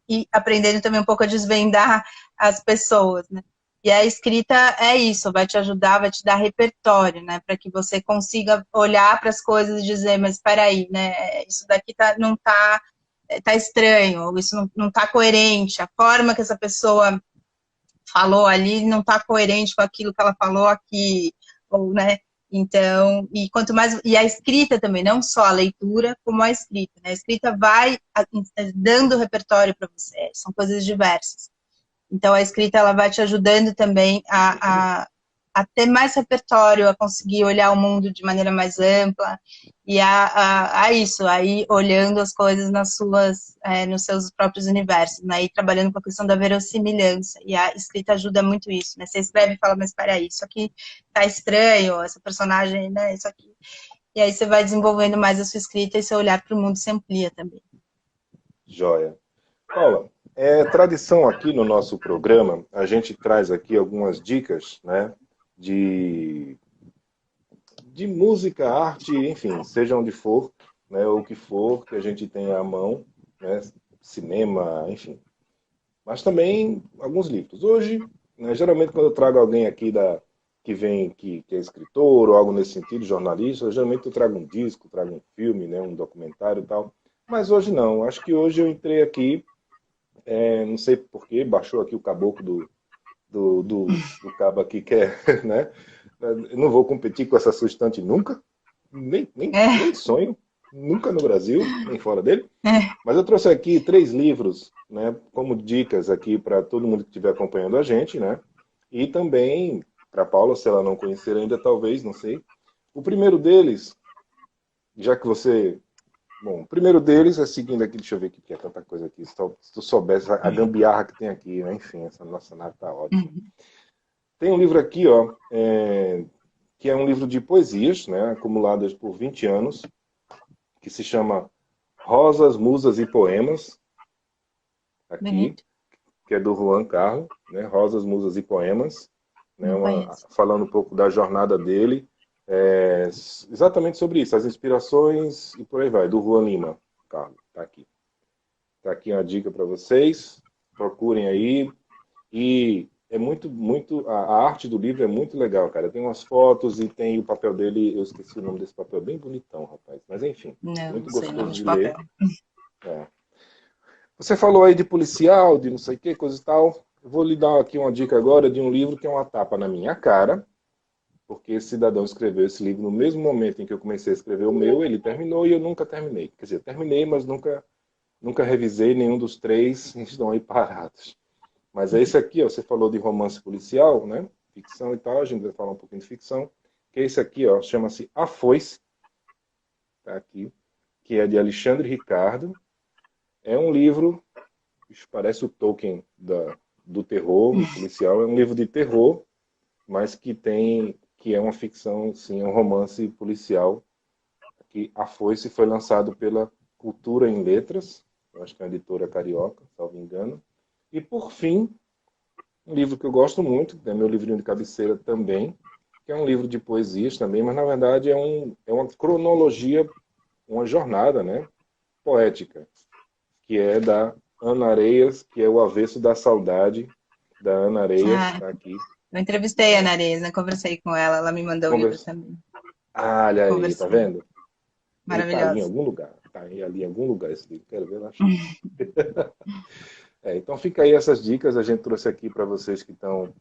e aprendendo também um pouco a desvendar as pessoas, né? E a escrita é isso, vai te ajudar, vai te dar repertório, né? Para que você consiga olhar para as coisas e dizer, mas espera aí, né? Isso daqui não tá estranho, ou isso não tá coerente, a forma que essa pessoa falou ali não tá coerente com aquilo que ela falou aqui, ou, né? Então, e quanto mais, e a escrita também, não só a leitura, como a escrita, né? A escrita vai dando repertório para você, são coisas diversas. Então, a escrita, ela vai te ajudando também a ter mais repertório, a conseguir olhar o mundo de maneira mais ampla e a isso, aí olhando as coisas nos seus próprios universos, né? E trabalhando com a questão da verossimilhança. E a escrita ajuda muito isso, né? Você escreve e fala, mas espera aí, isso aqui tá estranho, essa personagem, né? Isso aqui. E aí você vai desenvolvendo mais a sua escrita e seu olhar para o mundo se amplia também. Joia. Paula, é tradição aqui no nosso programa, a gente traz aqui algumas dicas, né, de, de música, arte, enfim, seja onde for, né, ou o que for que a gente tenha à mão, né, cinema, enfim. Mas também alguns livros. Hoje, né, geralmente quando eu trago alguém aqui que vem, que é escritor ou algo nesse sentido, jornalista, geralmente eu trago um disco, trago um filme, né, um documentário e tal. Mas hoje não. Acho que hoje eu entrei aqui, não sei por quê, baixou aqui o caboclo do cabo aqui, que é, né? Eu não vou competir com essa sustante nunca, nem sonho, nunca no Brasil, nem fora dele. Mas eu trouxe aqui 3 livros, né, como dicas aqui para todo mundo que estiver acompanhando a gente, né? E também para Paula, se ela não conhecer ainda, talvez, não sei. O primeiro deles, já que você... Bom, o primeiro deles é seguindo aqui, deixa eu ver aqui, que é tanta coisa aqui. Se tu soubesse a gambiarra que tem aqui, né? Enfim, essa nossa nave tá ótima. Tem um livro aqui, ó, que é um livro de poesias, né, acumuladas por 20 anos, que se chama Rosas, Musas e Poemas, aqui, Bonito. que é do Juan Carlos, né, Rosas, Musas e Poemas, né, Não conheço. falando um pouco da jornada dele, exatamente sobre isso, as inspirações e por aí vai, do Juan Lima, Carlos, tá aqui. Tá aqui uma dica para vocês, procurem aí, e é a arte do livro é muito legal, cara. Tem umas fotos e tem o papel dele, eu esqueci o nome desse papel, bem bonitão, rapaz. Mas enfim, Não muito sei o nome gostoso de de ler. papel. É. Você falou aí de policial, de não sei o que, coisa e tal. Eu vou lhe dar aqui uma dica agora de um livro que é uma tapa na minha cara, porque esse cidadão escreveu esse livro no mesmo momento em que eu comecei a escrever o meu, ele terminou e eu nunca terminei. Quer dizer, terminei, mas nunca revisei nenhum dos 3, estão aí parados. Mas é esse aqui, ó, você falou de romance policial, né? Ficção e tal, a gente vai falar um pouquinho de ficção. Que é esse aqui, ó, chama-se A Foice, tá aqui, que é de Alexandre Ricardo. É um livro, parece o Tolkien do terror, o policial. É um livro de terror, mas que é uma ficção, sim, é um romance policial. Que A Foice foi lançado pela Cultura em Letras, eu acho que é uma editora carioca, salvo engano. E por fim, um livro que eu gosto muito, que é meu livrinho de cabeceira também, que é um livro de poesias também, mas na verdade é uma cronologia, uma jornada, né, poética, que é da Ana Areias, que é O Avesso da Saudade, da Ana Areias, Ah, está aqui. eu entrevistei a Ana Areza, conversei com ela, ela me mandou o livro Conversa. também. Ah, olha aí, tá Conversei. vendo? Ele está ali em Maravilhosa. algum lugar. Está ali em algum lugar esse livro. Quero ver, eu achar. Então fica aí essas dicas, a gente trouxe aqui para vocês que estão,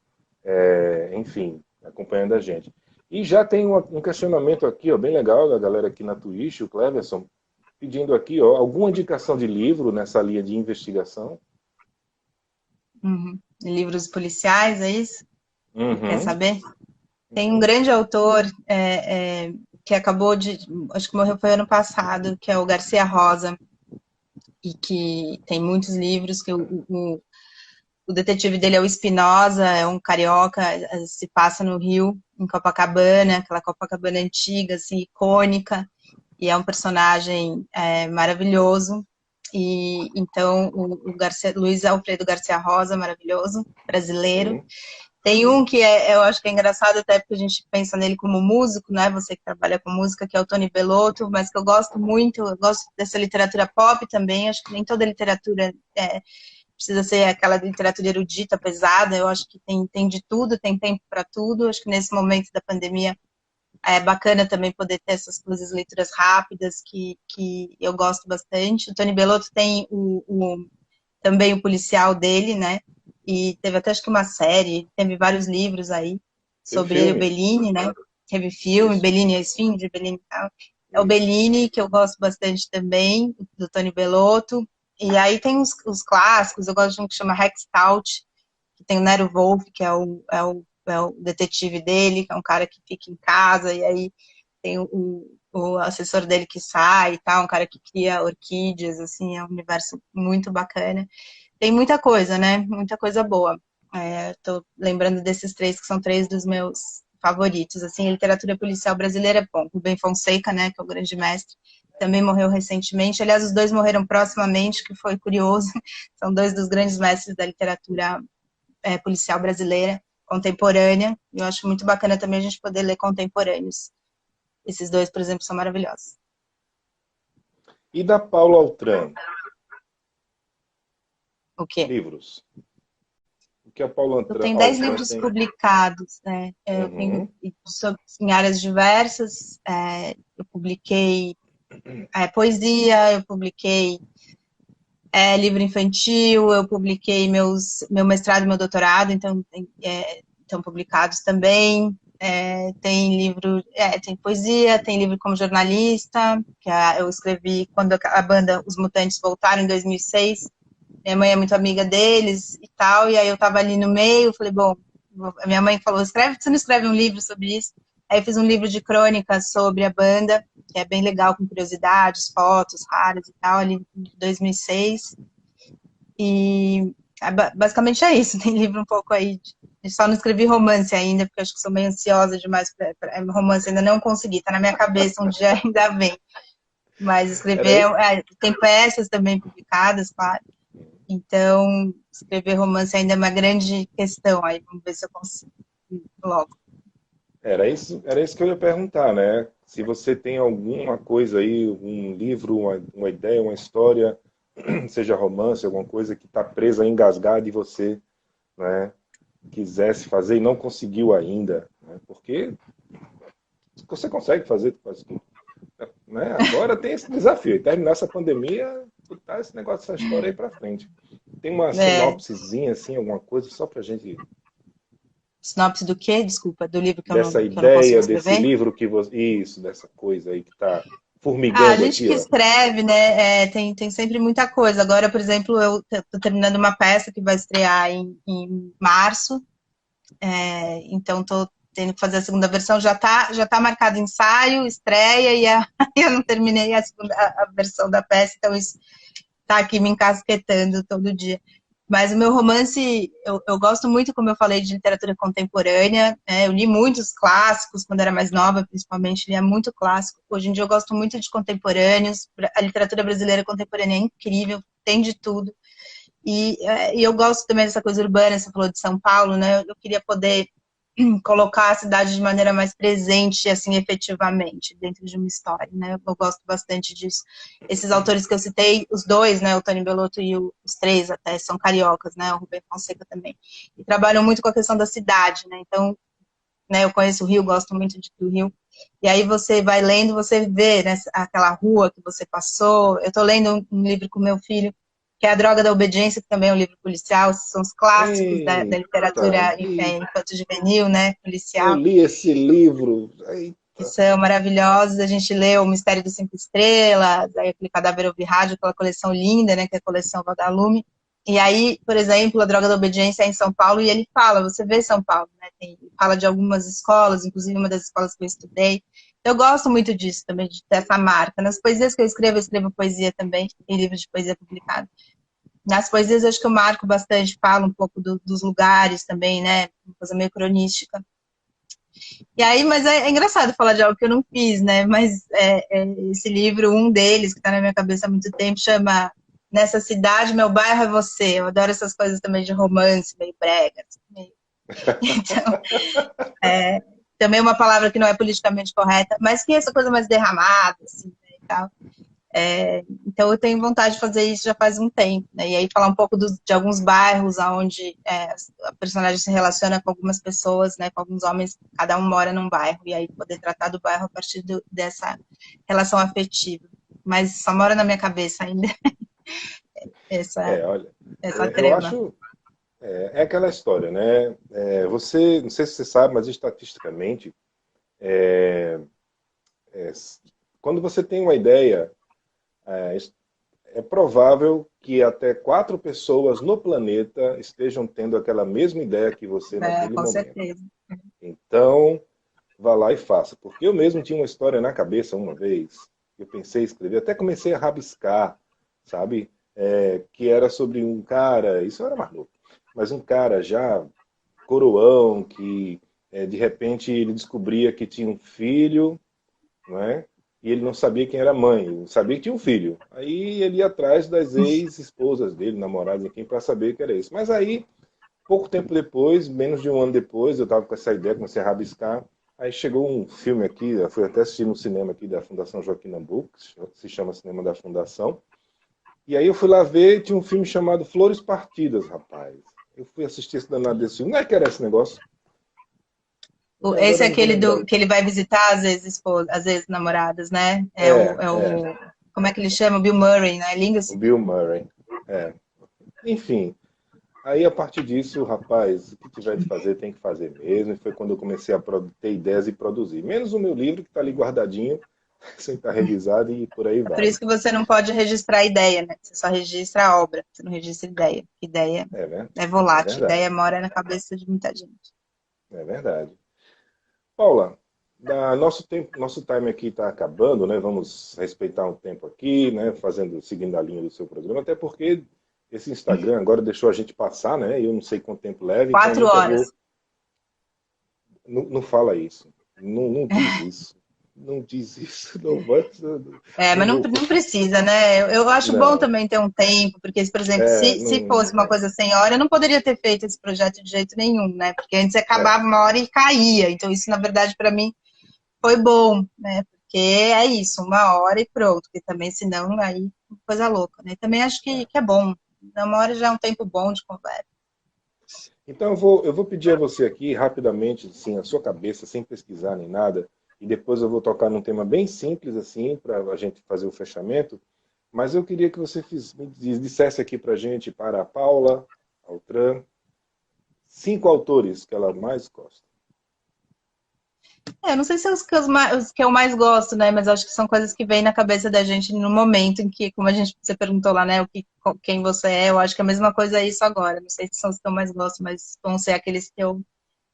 enfim, acompanhando a gente. E já tem um questionamento aqui, ó, bem legal, da galera aqui na Twitch, o Cleverson, pedindo aqui, ó, alguma indicação de livro nessa linha de investigação? Uhum. Livros policiais, é isso? Quer Uhum, saber? Tem um uhum, grande autor que acabou acho que morreu foi ano passado, que é o Garcia Rosa, e que tem muitos livros, que o detetive dele é o Espinosa, é um carioca, se passa no Rio, em Copacabana, aquela Copacabana antiga, assim, icônica, e é um personagem maravilhoso. E então o Luiz Alfredo Garcia Rosa, maravilhoso, brasileiro. sim, Tem um que eu acho que é engraçado, até porque a gente pensa nele como músico, né? Você que trabalha com música, que é o Tony Bellotto, mas que eu gosto muito, eu gosto dessa literatura pop também. Acho que nem toda literatura precisa ser aquela literatura erudita, pesada. Eu acho que tem de tudo, tem tempo para tudo. Acho que nesse momento da pandemia é bacana também poder ter essas coisas, leituras rápidas, que eu gosto bastante. O Tony Bellotto tem também o policial dele, né? E teve até acho que uma série, teve vários livros aí tem sobre ele, o filme, Bellini, né? Teve filme, isso, Bellini, a Esfinge, Bellini e tal. É o isso. Bellini, que eu gosto bastante também, do Tony Bellotto. E aí tem os clássicos, eu gosto de um que chama Rex Stout, que tem o Nero Wolfe, que é o é o detetive dele, que é um cara que fica em casa, e aí tem o assessor dele que sai e tal, um cara que cria orquídeas, assim, é um universo muito bacana. Tem muita coisa, né? Muita coisa boa. Tô lembrando desses três, que são três dos meus favoritos. Assim, a literatura policial brasileira, bom, Rubem Fonseca, né, que é o grande mestre, também morreu recentemente. Aliás, os dois morreram proximamente, que foi curioso. São dois dos grandes mestres da literatura policial brasileira, contemporânea. E eu acho muito bacana também a gente poder ler contemporâneos. Esses dois, por exemplo, são maravilhosos. E da Paula Altran, O quê? livros. O que a Paula Eu tenho 10 Altran livros tem? publicados, né? Eu tenho Uhum. em áreas diversas. Eu publiquei poesia, eu publiquei livro infantil, eu publiquei meu mestrado e meu doutorado, então estão publicados também. Tem livro, tem poesia, tem livro como jornalista, que eu escrevi quando a banda Os Mutantes voltaram em 2006. Minha mãe é muito amiga deles e tal, e aí eu tava ali no meio, falei, bom, a minha mãe falou, você não escreve um livro sobre isso? Aí eu fiz um livro de crônicas sobre a banda, que é bem legal, com curiosidades, fotos raras e tal, ali em 2006. E basicamente é isso, tem livro um pouco aí, só não escrevi romance ainda, porque acho que sou meio ansiosa demais para romance, ainda não consegui, tá na minha cabeça, um dia ainda vem. Mas Era escrever, aí? tem peças também publicadas, claro. Então, escrever romance ainda é uma grande questão. Aí vamos ver se eu consigo logo. Era isso que eu ia perguntar, né? Se você tem alguma coisa aí, um livro, uma ideia, uma história, seja romance, alguma coisa que está presa, engasgada e você, né, quisesse fazer e não conseguiu ainda, né? Porque você consegue fazer quase tudo, né? Agora tem esse desafio, terminar essa pandemia, botar esse negócio, essa história aí para frente. Tem uma É, sinopsezinha, assim, alguma coisa só para gente sinopse do quê? Desculpa, do livro dessa que eu não consigo ideia, desse escrever? livro que você. Isso, dessa coisa aí que está Ah, a formigando gente aqui, que ó. escreve, né, tem sempre muita coisa. Agora, por exemplo, eu estou terminando uma peça que vai estrear em março, então estou tendo que fazer a segunda versão. Já tá marcado ensaio, estreia, e eu não terminei a versão da peça, então isso tá aqui me encasquetando todo dia. Mas o meu romance, eu gosto muito, como eu falei, de literatura contemporânea. Eu li muitos clássicos quando era mais nova, principalmente, lia muito clássico. Hoje em dia eu gosto muito de contemporâneos. A literatura brasileira contemporânea é incrível, tem de tudo. E eu gosto também dessa coisa urbana, você falou de São Paulo, né? Eu queria poder colocar a cidade de maneira mais presente, assim, efetivamente, dentro de uma história, né? Eu gosto bastante disso. Esses autores que eu citei, os dois, né, o Tony Bellotto e os três até, são cariocas, né, o Rubem Fonseca também, e trabalham muito com a questão da cidade, né, então, né, eu conheço o Rio, gosto muito do Rio, e aí você vai lendo, você vê, né, aquela rua que você passou. Eu estou lendo um livro com meu filho, que é A Droga da Obediência, que também é um livro policial, são os clássicos da Eita, literatura infanto-juvenil, né, eu policial, li esse livro. que Eita. são maravilhosos. A gente leu O Mistério dos Cinco Estrelas, aí aquele Cadáver Ouve Rádio, aquela coleção linda, né, que é a coleção Vagalume. E aí, por exemplo, A Droga da Obediência é em São Paulo, e ele fala, você vê São Paulo, né, fala de algumas escolas, inclusive uma das escolas que eu estudei. Eu gosto muito disso também, de ter essa marca. Nas poesias que eu escrevo poesia também, em livros de poesia publicado. Nas poesias, eu acho que eu marco bastante, falo um pouco dos lugares também, né, uma coisa meio cronística. E aí, mas é engraçado falar de algo que eu não fiz, né? Mas esse livro, um deles, que está na minha cabeça há muito tempo, chama Nessa Cidade, Meu Bairro é Você. Eu adoro essas coisas também de romance, meio brega. Assim, meio... Então, também uma palavra que não é politicamente correta, mas que é essa coisa mais derramada, assim, né, e tal. Então eu tenho vontade de fazer isso já faz um tempo, né? E aí falar um pouco de alguns bairros onde a personagem se relaciona com algumas pessoas, né? Com alguns homens, cada um mora num bairro, e aí poder tratar do bairro a partir dessa relação afetiva. Mas só mora na minha cabeça ainda essa, Olha, essa eu trama. acho. É aquela história, né? Você, não sei se você sabe, mas estatisticamente, é, quando você tem uma ideia, é provável que até 4 pessoas no planeta estejam tendo aquela mesma ideia que você naquele Com momento. certeza. Então, vá lá e faça. Porque eu mesmo tinha uma história na cabeça uma vez, eu pensei em escrever, até comecei a rabiscar, sabe? Que era sobre um cara, isso era mais novo, mas um cara já coroão, que de repente ele descobria que tinha um filho, não é? E ele não sabia quem era a mãe, ele sabia que tinha um filho. Aí ele ia atrás das ex-esposas dele, namoradas, enfim, para saber que era isso. Mas aí, pouco tempo depois, menos de um ano depois, eu estava com essa ideia, comecei a rabiscar. Aí chegou um filme aqui, eu fui até assistir no cinema aqui da Fundação Joaquim Nabuco, que se chama Cinema da Fundação. E aí eu fui lá ver, tinha um filme chamado Flores Partidas, rapaz. Eu fui assistir esse danado desse filme. Não é que era esse negócio? Esse Agora é eu não vou aquele lembrar. que ele vai visitar as ex-namoradas, né? É, é. Como é que ele chama? Bill Murray, né? O Lingus. Bill Murray. É. Enfim, aí a partir disso, rapaz, o que tiver de fazer tem que fazer mesmo. E foi quando eu comecei a ter ideias e produzir. Menos o meu livro, que está ali guardadinho, sem estar revisado e por aí É por vai. isso que você não pode registrar a ideia, né? Você só registra a obra, você não registra a ideia. Ideia É, né? é É volátil, verdade. ideia mora na cabeça de muita gente. É verdade. Paula, nosso time aqui está acabando, né? Vamos respeitar um tempo aqui, né? Seguindo a linha do seu programa, até porque esse Instagram agora deixou a gente passar, né? Eu não sei quanto tempo leva, então eu Quatro nunca vou. horas. Não, não fala isso. Não, não diz isso. Não diz isso. Não vai. Mas Não não, vou não continuar. precisa, né? Eu acho bom Não. também ter um tempo, porque, por exemplo, se fosse uma coisa sem hora, eu não poderia ter feito esse projeto de jeito nenhum, né? Porque antes É, acabava uma hora e caía. Então, isso, na verdade, para mim, foi bom, né? Porque é isso, uma hora e pronto. Porque também, senão, aí, coisa louca, né? Também acho é. que é bom. Uma hora já é um tempo bom de conversa. Então eu vou pedir a você aqui, rapidamente, assim, a sua cabeça, sem pesquisar nem nada, e depois eu vou tocar num tema bem simples, assim, para a gente fazer o fechamento. Mas eu queria que você dissesse aqui para a gente, para a Paula Altran, 5 autores que ela mais gosta. Eu não sei se é os que eu mais gosto, né? Mas acho que são coisas que vêm na cabeça da gente no momento em que, como você perguntou lá, né? Quem você é, eu acho que a mesma coisa é isso agora. Não sei se são os que eu mais gosto, mas vão ser aqueles que eu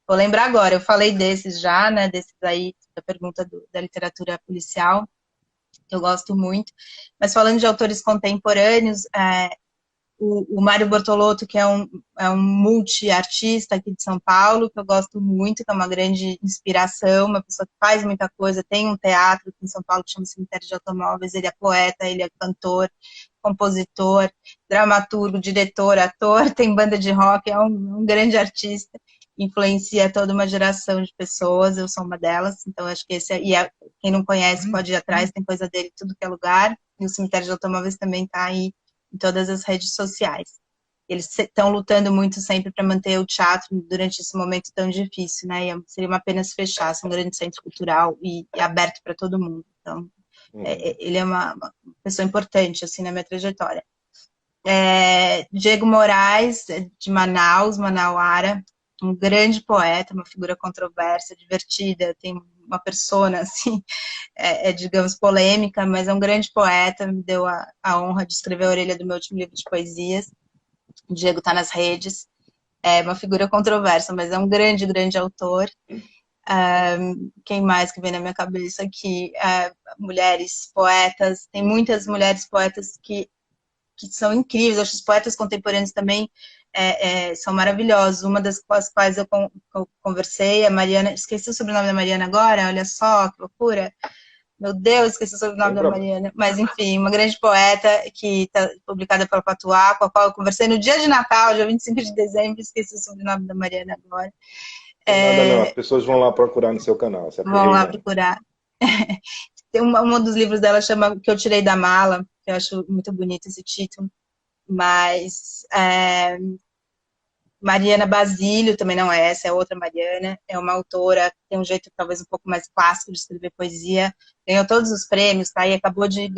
vou lembrar agora. Eu falei desses já, né? Desses aí, da pergunta da literatura policial, que eu gosto muito. Mas falando de autores contemporâneos, o Mário Bortolotto, que é um multi-artista aqui de São Paulo, que eu gosto muito, que é uma grande inspiração, uma pessoa que faz muita coisa, tem um teatro aqui em São Paulo que chama Cemitério de Automóveis, ele é poeta, ele é cantor, compositor, dramaturgo, diretor, ator, tem banda de rock, é um grande artista, influencia toda uma geração de pessoas, eu sou uma delas, então acho que quem não conhece pode ir atrás, tem coisa dele em tudo que é lugar, e o Cemitério de Automóveis também está aí em todas as redes sociais. Eles estão lutando muito sempre para manter o teatro durante esse momento tão difícil, né? Seria uma pena se fechasse um grande centro cultural e aberto para todo mundo. Então, Uhum. ele é uma pessoa importante, assim, na minha trajetória. Diego Moraes, de Manaus, Manauara, um grande poeta, uma figura controversa, divertida, tem uma persona, assim, digamos, polêmica, mas é um grande poeta, me deu a honra de escrever a orelha do meu último livro de poesias. O Diego está nas redes, é uma figura controversa, mas é um grande, grande autor. Quem mais que vem na minha cabeça aqui? Mulheres poetas, tem muitas mulheres poetas que são incríveis, acho que os poetas contemporâneos também são maravilhosos. Uma das quais eu conversei, a Mariana, esqueci o sobrenome da Mariana agora, olha só que loucura. Meu Deus, esqueci o sobrenome Sem da problema. Mariana. Mas, enfim, uma grande poeta que está publicada pela Patuá, com a qual eu conversei no dia de Natal, dia 25 de dezembro, esqueci o sobrenome da Mariana agora. Tem nada não, as pessoas vão lá procurar no seu canal, se Vão aperrei lá não. procurar. Tem um dos livros dela chama Que Eu Tirei da Mala, que eu acho muito bonito esse título. Mas Mariana Basílio também não é essa, é outra Mariana, é uma autora que tem um jeito talvez um pouco mais clássico de escrever poesia, ganhou todos os prêmios, tá? E acabou de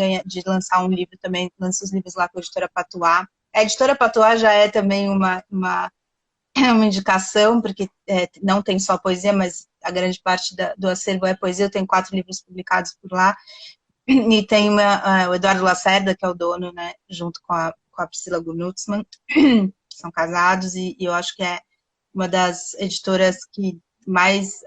lançar um livro também, lança os livros lá com a editora Patuá. A editora Patuá já é também uma indicação, porque não tem só poesia, mas a grande parte do acervo é poesia, eu tenho 4 livros publicados por lá, E tem o Eduardo Lacerda, que é o dono, né, junto com a Priscila Gunutzmann, são casados, e eu acho que é uma das editoras que mais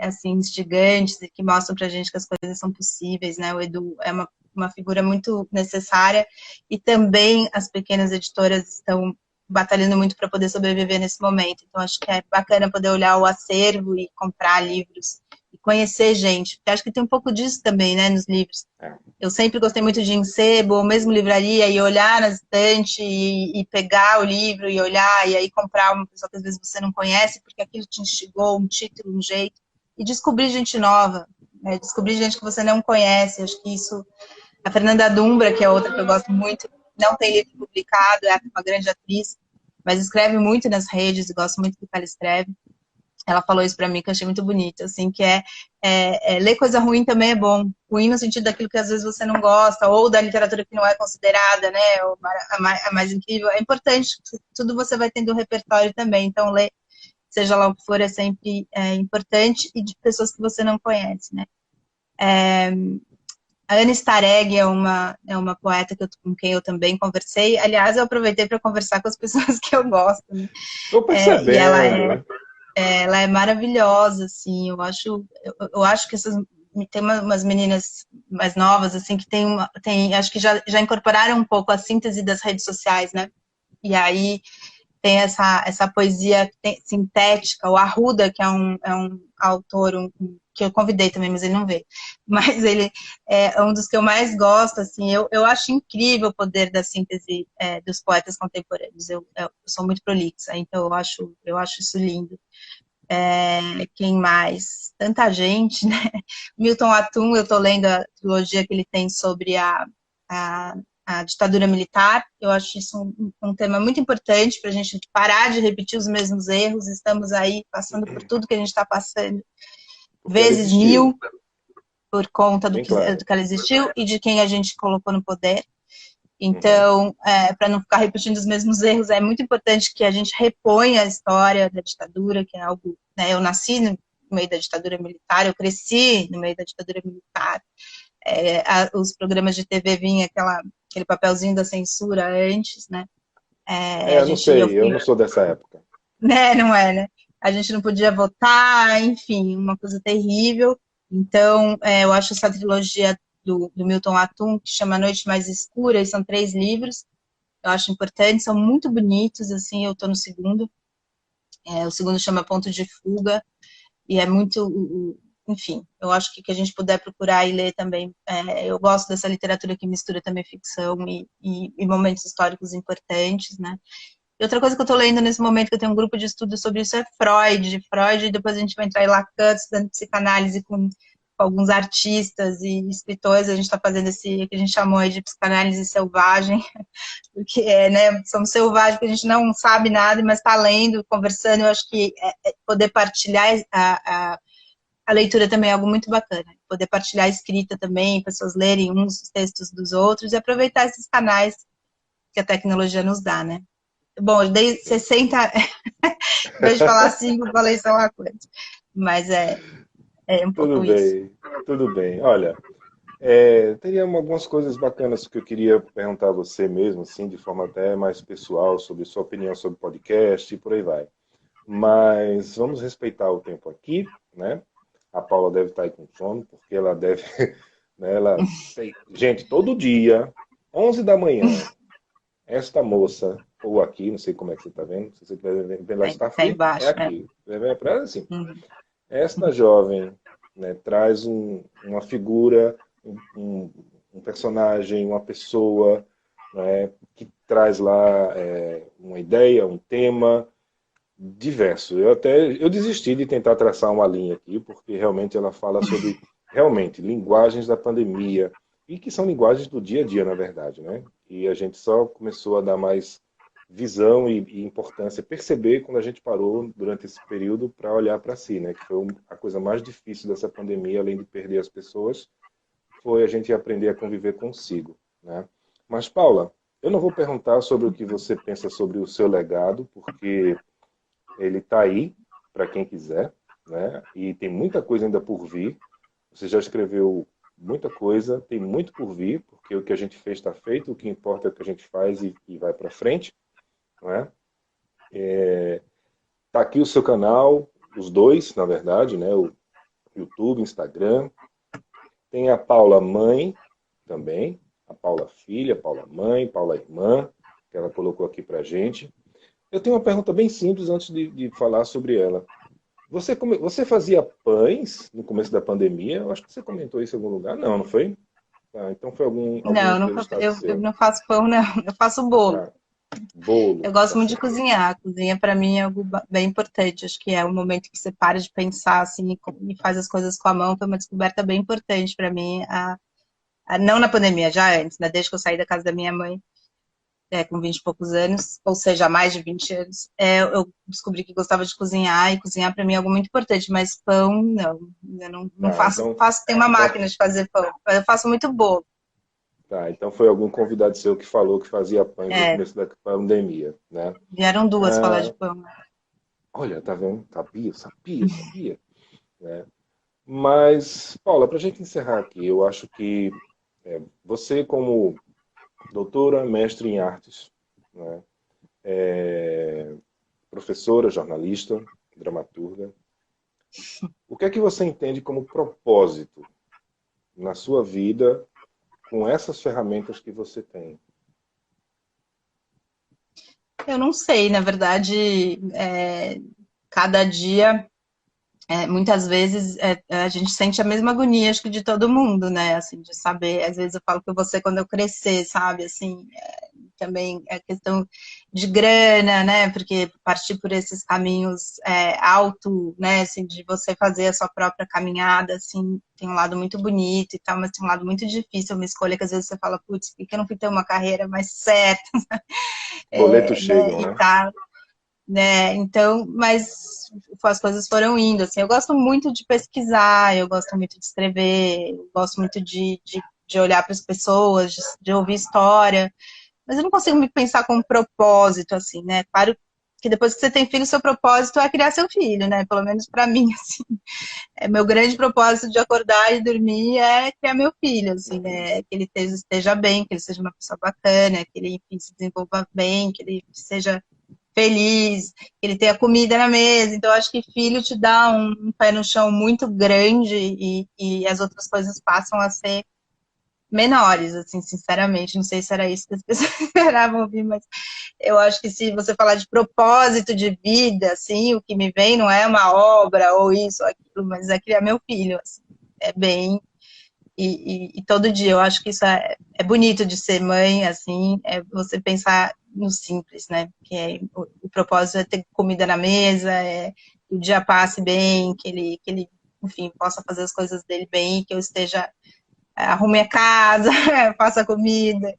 assim, instigantes e que mostram pra gente que as coisas são possíveis, né? O Edu é uma figura muito necessária, e também as pequenas editoras estão batalhando muito para poder sobreviver nesse momento. Então, acho que é bacana poder olhar o acervo e comprar livros e conhecer gente, porque acho que tem um pouco disso também, né, nos livros. Eu sempre gostei muito de ir em sebo, ou mesmo livraria, e olhar na estante, e pegar o livro, e olhar, e aí comprar uma pessoa que às vezes você não conhece, porque aquilo te instigou, um título, um jeito, e descobrir gente nova, né? Descobrir gente que você não conhece. Acho que isso... A Fernanda Dumbra, que é outra que eu gosto muito, não tem livro publicado, é uma grande atriz, mas escreve muito nas redes, e gosto muito do que ela escreve. Ela falou isso pra mim, que eu achei muito bonito, assim, que ler coisa ruim também é bom. Ruim no sentido daquilo que às vezes você não gosta, ou da literatura que não é considerada, né, a mais incrível. É importante, tudo você vai tendo um repertório também, então ler, seja lá o que for, é sempre importante, e de pessoas que você não conhece, né. A Ana Stareg é uma poeta com quem eu também conversei. Aliás, eu aproveitei para conversar com as pessoas que eu gosto, né? Estou E percebendo. ela é maravilhosa, assim. Eu acho que tem umas meninas mais novas, assim, que acho que já incorporaram um pouco a síntese das redes sociais, né? E aí tem essa poesia sintética. O Arruda, que é um autor que eu convidei também, mas ele não veio. Mas ele é um dos que eu mais gosto, assim. Eu acho incrível o poder da síntese dos poetas contemporâneos. Eu sou muito prolixa, então eu acho isso lindo. Quem mais? Tanta gente, né? Milton Atum, eu estou lendo a trilogia que ele tem sobre a, a ditadura militar. Eu acho isso um tema muito importante para a gente parar de repetir os mesmos erros. Estamos aí passando por tudo que a gente está passando, Porque ela vezes existiu, mil, por conta do bem que claro. ela existiu e de quem a gente colocou no poder. Uhum. Então, para não ficar repetindo os mesmos erros, é muito importante que a gente reponha a história da ditadura, que é algo, né, eu nasci no meio da ditadura militar, eu cresci no meio da ditadura militar. Os programas de TV vinha aquele papelzinho da censura antes, né? Eu não sei, eu não sou dessa época. Né, não é, né? A gente não podia votar, enfim, uma coisa terrível. Então, eu acho essa trilogia do Milton Atum, que chama Noite Mais Escura, e são 3 livros, eu acho importante, são muito bonitos, assim, eu estou no segundo. O segundo chama Ponto de Fuga, e é muito, enfim, eu acho que a gente puder procurar e ler também. Eu gosto dessa literatura que mistura também ficção e momentos históricos importantes, né? E outra coisa que eu estou lendo nesse momento, que eu tenho um grupo de estudo sobre isso, é Freud, e depois a gente vai entrar em Lacan, estudando psicanálise com alguns artistas e escritores. A gente está fazendo esse que a gente chamou aí de psicanálise selvagem, porque né, somos selvagens, porque a gente não sabe nada, mas está lendo, conversando. Eu acho que poder partilhar a leitura também é algo muito bacana. Poder partilhar a escrita também, pessoas lerem uns os textos dos outros, e aproveitar esses canais que a tecnologia nos dá, né? Bom, eu dei 60, em vez de falar 5, eu falei só uma coisa. Mas é um Tudo pouco isso. bem, tudo bem. Olha, teria algumas coisas bacanas que eu queria perguntar a você mesmo, assim, de forma até mais pessoal, sobre sua opinião sobre podcast e por aí vai. Mas vamos respeitar o tempo aqui, né? A Paula deve estar aí com sono, porque ela deve, né, gente, todo dia, 11 da manhã, esta moça, ou aqui, não sei como é que você está vendo, se você estiver vendo, ela está Tá free, é embaixo, né? aqui. Para ela, assim, Uhum. esta jovem, né, traz uma figura, um personagem, uma pessoa, né, que traz lá uma ideia, um tema diverso. Eu desisti de tentar traçar uma linha aqui, porque realmente ela fala sobre realmente linguagens da pandemia e que são linguagens do dia a dia, na verdade, né? E a gente só começou a dar mais visão e importância, perceber quando a gente parou durante esse período para olhar para si, né? Que foi a coisa mais difícil dessa pandemia, além de perder as pessoas, foi a gente aprender a conviver consigo, né? Mas Paula, eu não vou perguntar sobre o que você pensa sobre o seu legado, porque ele está aí para quem quiser, né? E tem muita coisa ainda por vir. Você já escreveu muita coisa, tem muito por vir, porque o que a gente fez está feito, o que importa é o que a gente faz e vai para frente, não é? Tá aqui o seu canal, os dois, na verdade, né? O YouTube, Instagram. Tem a Paula Mãe também, a Paula Filha, Paula Mãe, Paula Irmã, que ela colocou aqui pra gente. Eu tenho uma pergunta bem simples antes de falar sobre ela. Você fazia pães no começo da pandemia? Eu acho que você comentou isso em algum lugar. Não, não foi? Ah, então foi algum Não, entrevistado eu seu. não faço pão, não. Eu faço bolo. Ah, bolo, Eu gosto tá muito de certo. cozinhar. A cozinha, para mim, é algo bem importante. Acho que é um momento que você para de pensar assim e faz as coisas com a mão. Foi uma descoberta bem importante para mim. Não na pandemia, já antes, né? Desde que eu saí da casa da minha mãe, com 20 e poucos anos, ou seja, mais de 20 anos, eu descobri que gostava de cozinhar, e cozinhar para mim é algo muito importante, mas pão, não. Eu não Tá, faço, tem uma então, máquina de fazer pão, mas eu faço muito bolo. então foi algum convidado seu que falou que fazia pães no É, começo da pandemia, né? vieram duas falar de Ah, pão. olha, tá vendo? Sabia, né? Mas, Paula, para a gente encerrar aqui, eu acho que você, como doutora, mestre em artes, né? Professora, jornalista, dramaturga, o que é que você entende como propósito na sua vida com essas ferramentas que você tem? Eu não sei, na verdade, cada dia, muitas vezes, a gente sente a mesma agonia, acho que de todo mundo, né? Assim, de saber, às vezes eu falo que você quando eu crescer, sabe? Assim, também é questão de grana, né? Porque partir por esses caminhos alto, né? Assim, de você fazer a sua própria caminhada, assim, tem um lado muito bonito e tal, mas tem um lado muito difícil, uma escolha que às vezes você fala, putz, por que eu não fui ter uma carreira mais certa, Boletos né? chegam, E né? tal, né? Então, mas as coisas foram indo, assim, eu gosto muito de pesquisar, eu gosto muito de escrever, eu gosto muito de olhar para as pessoas, de ouvir história, mas eu não consigo me pensar com um propósito, assim, né? Claro que depois que você tem filho, seu propósito é criar seu filho, né? Pelo menos para mim, assim. Meu grande propósito de acordar e dormir é criar meu filho, assim, Uhum. né? Que ele esteja bem, que ele seja uma pessoa bacana, que ele, enfim, se desenvolva bem, que ele seja feliz, que ele tenha comida na mesa. Então, eu acho que filho te dá um pé no chão muito grande e as outras coisas passam a ser menores, assim, sinceramente. Não sei se era isso que as pessoas esperavam ouvir, mas eu acho que se você falar de propósito de vida, assim, o que me vem não é uma obra ou isso ou aquilo, mas é criar meu filho, assim. É bem. E todo dia eu acho que isso é bonito de ser mãe, assim, é você pensar no simples, né? Que o propósito é ter comida na mesa, que o dia passe bem, que ele, enfim, possa fazer as coisas dele bem, que eu esteja, arrume a casa, faça comida,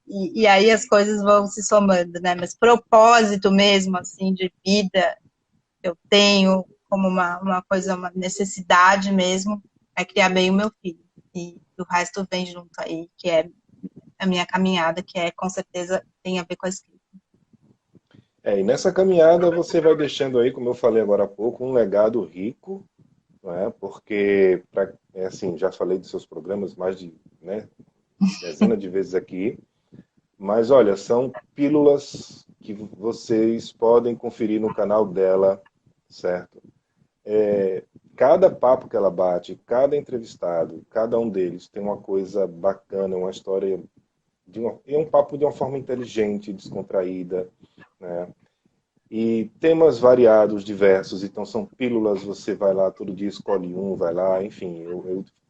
e aí as coisas vão se somando, né? Mas propósito mesmo, assim, de vida, eu tenho como uma coisa, uma necessidade mesmo, é criar bem o meu filho. E o resto vem junto aí, que é a minha caminhada, que com certeza tem a ver com a escrita. E nessa caminhada você vai deixando aí, como eu falei agora há pouco, um legado rico, não é? Porque, assim, já falei dos seus programas mais de, né, dezenas de vezes aqui, mas olha, são pílulas que vocês podem conferir no canal dela, certo? Cada papo que ela bate, cada entrevistado, cada um deles tem uma coisa bacana, uma história é um papo de uma forma inteligente, descontraída, né? E temas variados, diversos, então são pílulas, você vai lá todo dia, escolhe um, vai lá, enfim,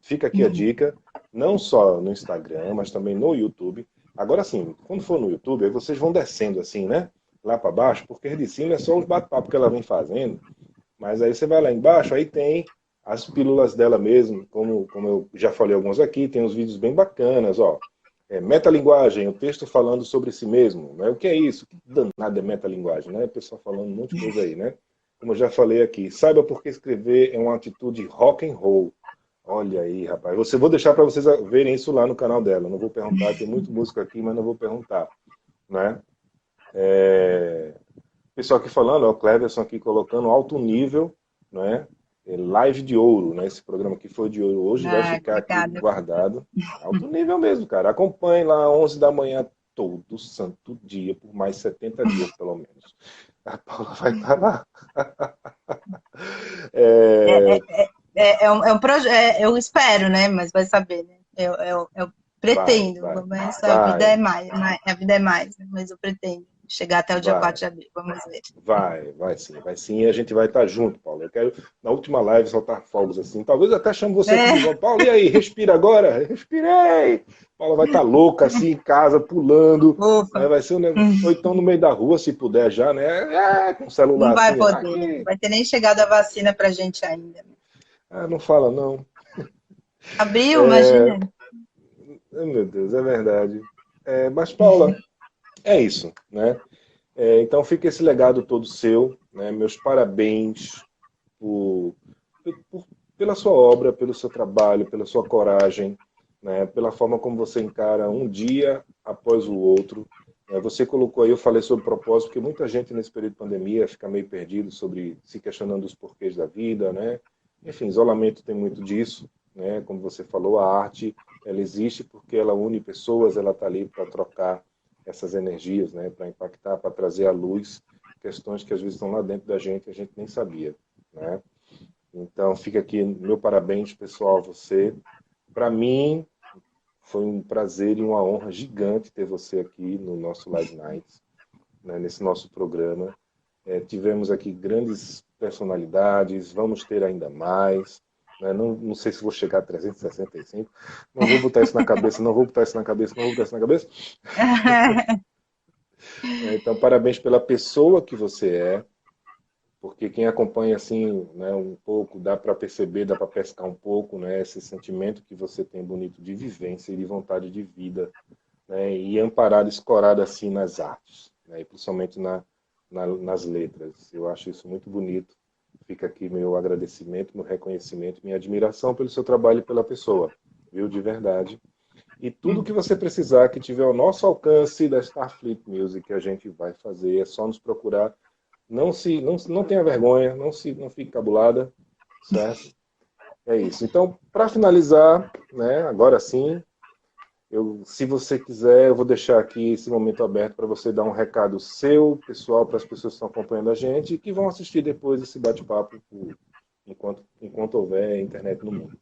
fica aqui a dica, não só no Instagram, mas também no YouTube. Agora sim, quando for no YouTube, aí vocês vão descendo assim, né? Lá para baixo, porque de cima é só os bate-papo que ela vem fazendo, mas aí você vai lá embaixo, aí tem as pílulas dela mesmo, como eu já falei alguns aqui, tem uns vídeos bem bacanas, ó. Metalinguagem, o texto falando sobre si mesmo. Né? O que é isso? Que danado é metalinguagem, né? O pessoal falando um monte de coisa aí, né? Como eu já falei aqui, saiba por que escrever é uma atitude rock and roll. Olha aí, rapaz. Vou deixar para vocês verem isso lá no canal dela. Não vou perguntar, tem muito músico aqui, mas não vou perguntar, né? Pessoal aqui falando, ó, o Cleverson aqui colocando alto nível, né? live de ouro, né? Esse programa que foi de ouro hoje vai ficar aqui Obrigada. guardado. Alto nível mesmo, cara. Acompanhe lá 11 da manhã todo santo dia, por mais 70 dias, pelo menos. A Paula vai estar lá. É, É, é um projeto, eu espero, né? Mas vai saber, né? Eu vai, pretendo, vai, mas a vida é vai, mais, a vida é mais, né? Mas eu pretendo chegar até o dia 4 vai. de abril, vamos ver. Vai sim, vai sim. E a gente vai estar junto, Paulo. Eu quero, na última live, soltar fogos assim. Talvez até chame você aqui de É, volta. Paulo, e aí? Respira agora? Respirei! Paula vai estar louca assim em casa, pulando. ufa, Né? Vai ser um negócio. Ou então no meio da rua, se puder já, né? Com o celular não vai assim. poder, não Aqui. vai ter nem chegado a vacina pra gente ainda. Ah, não fala não. Abril, É... imagina. Meu Deus, é verdade. Mas, Paula, é isso, né? Então fica esse legado todo seu, né? Meus parabéns por, por- pela sua obra, pelo seu trabalho, pela sua coragem, né, pela forma como você encara um dia após o outro. Você colocou aí, eu falei sobre propósito, porque muita gente nesse período de pandemia fica meio perdido sobre, se questionando os porquês da vida, né? Enfim, isolamento tem muito disso, né? Como você falou, a arte, ela existe porque ela une pessoas, ela está ali para trocar essas energias, né? Para impactar, para trazer à luz questões que às vezes estão lá dentro da gente e a gente nem sabia, né? Então, fica aqui meu parabéns, pessoal, a você. Para mim, foi um prazer e uma honra gigante ter você aqui no nosso Live Nights, né, nesse nosso programa. Tivemos aqui grandes personalidades, vamos ter ainda mais. Né? Não sei se vou chegar a 365, não vou botar isso na cabeça, não vou botar isso na cabeça, não vou botar isso na cabeça. Então, parabéns pela pessoa que você é, porque quem acompanha assim, né, um pouco, dá para perceber, dá para pescar um pouco, né, esse sentimento que você tem bonito de vivência e de vontade de vida, né, e amparado, escorado assim nas artes, né, e principalmente nas letras. Eu acho isso muito bonito. Fica aqui meu agradecimento, meu reconhecimento, minha admiração pelo seu trabalho e pela pessoa, viu, de verdade. E tudo que você precisar, que tiver ao nosso alcance da Starfleet Music, a gente vai fazer. É só nos procurar. Não tenha vergonha, não fique cabulada, certo? É isso. Então, para finalizar, né, agora sim, se você quiser, eu vou deixar aqui esse momento aberto para você dar um recado seu, pessoal, para as pessoas que estão acompanhando a gente e que vão assistir depois esse bate-papo enquanto houver internet no mundo.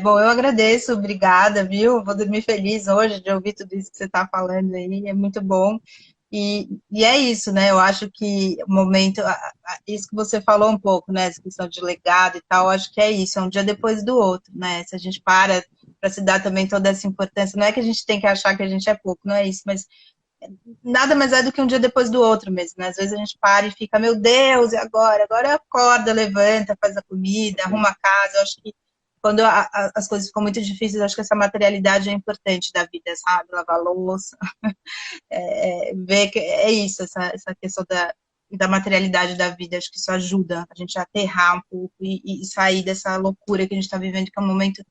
Bom, eu agradeço, obrigada, viu? Vou dormir feliz hoje de ouvir tudo isso que você está falando aí, é muito bom. E é isso, né? Eu acho que o momento, isso que você falou um pouco, né? Essa questão de legado e tal, eu acho que é isso, é um dia depois do outro, né? Se a gente para se dar também toda essa importância, não é que a gente tem que achar que a gente é pouco, não é isso, mas nada mais é do que um dia depois do outro mesmo, né? Às vezes a gente para e fica, meu Deus, e agora? Agora acorda, levanta, faz a comida, arruma a casa. Eu acho que quando as coisas ficam muito difíceis, acho que essa materialidade é importante da vida, sabe? Lavar louça, ver que é isso, essa questão da materialidade da vida, acho que isso ajuda a gente a aterrar um pouco e sair dessa loucura que a gente está vivendo, que é um momento.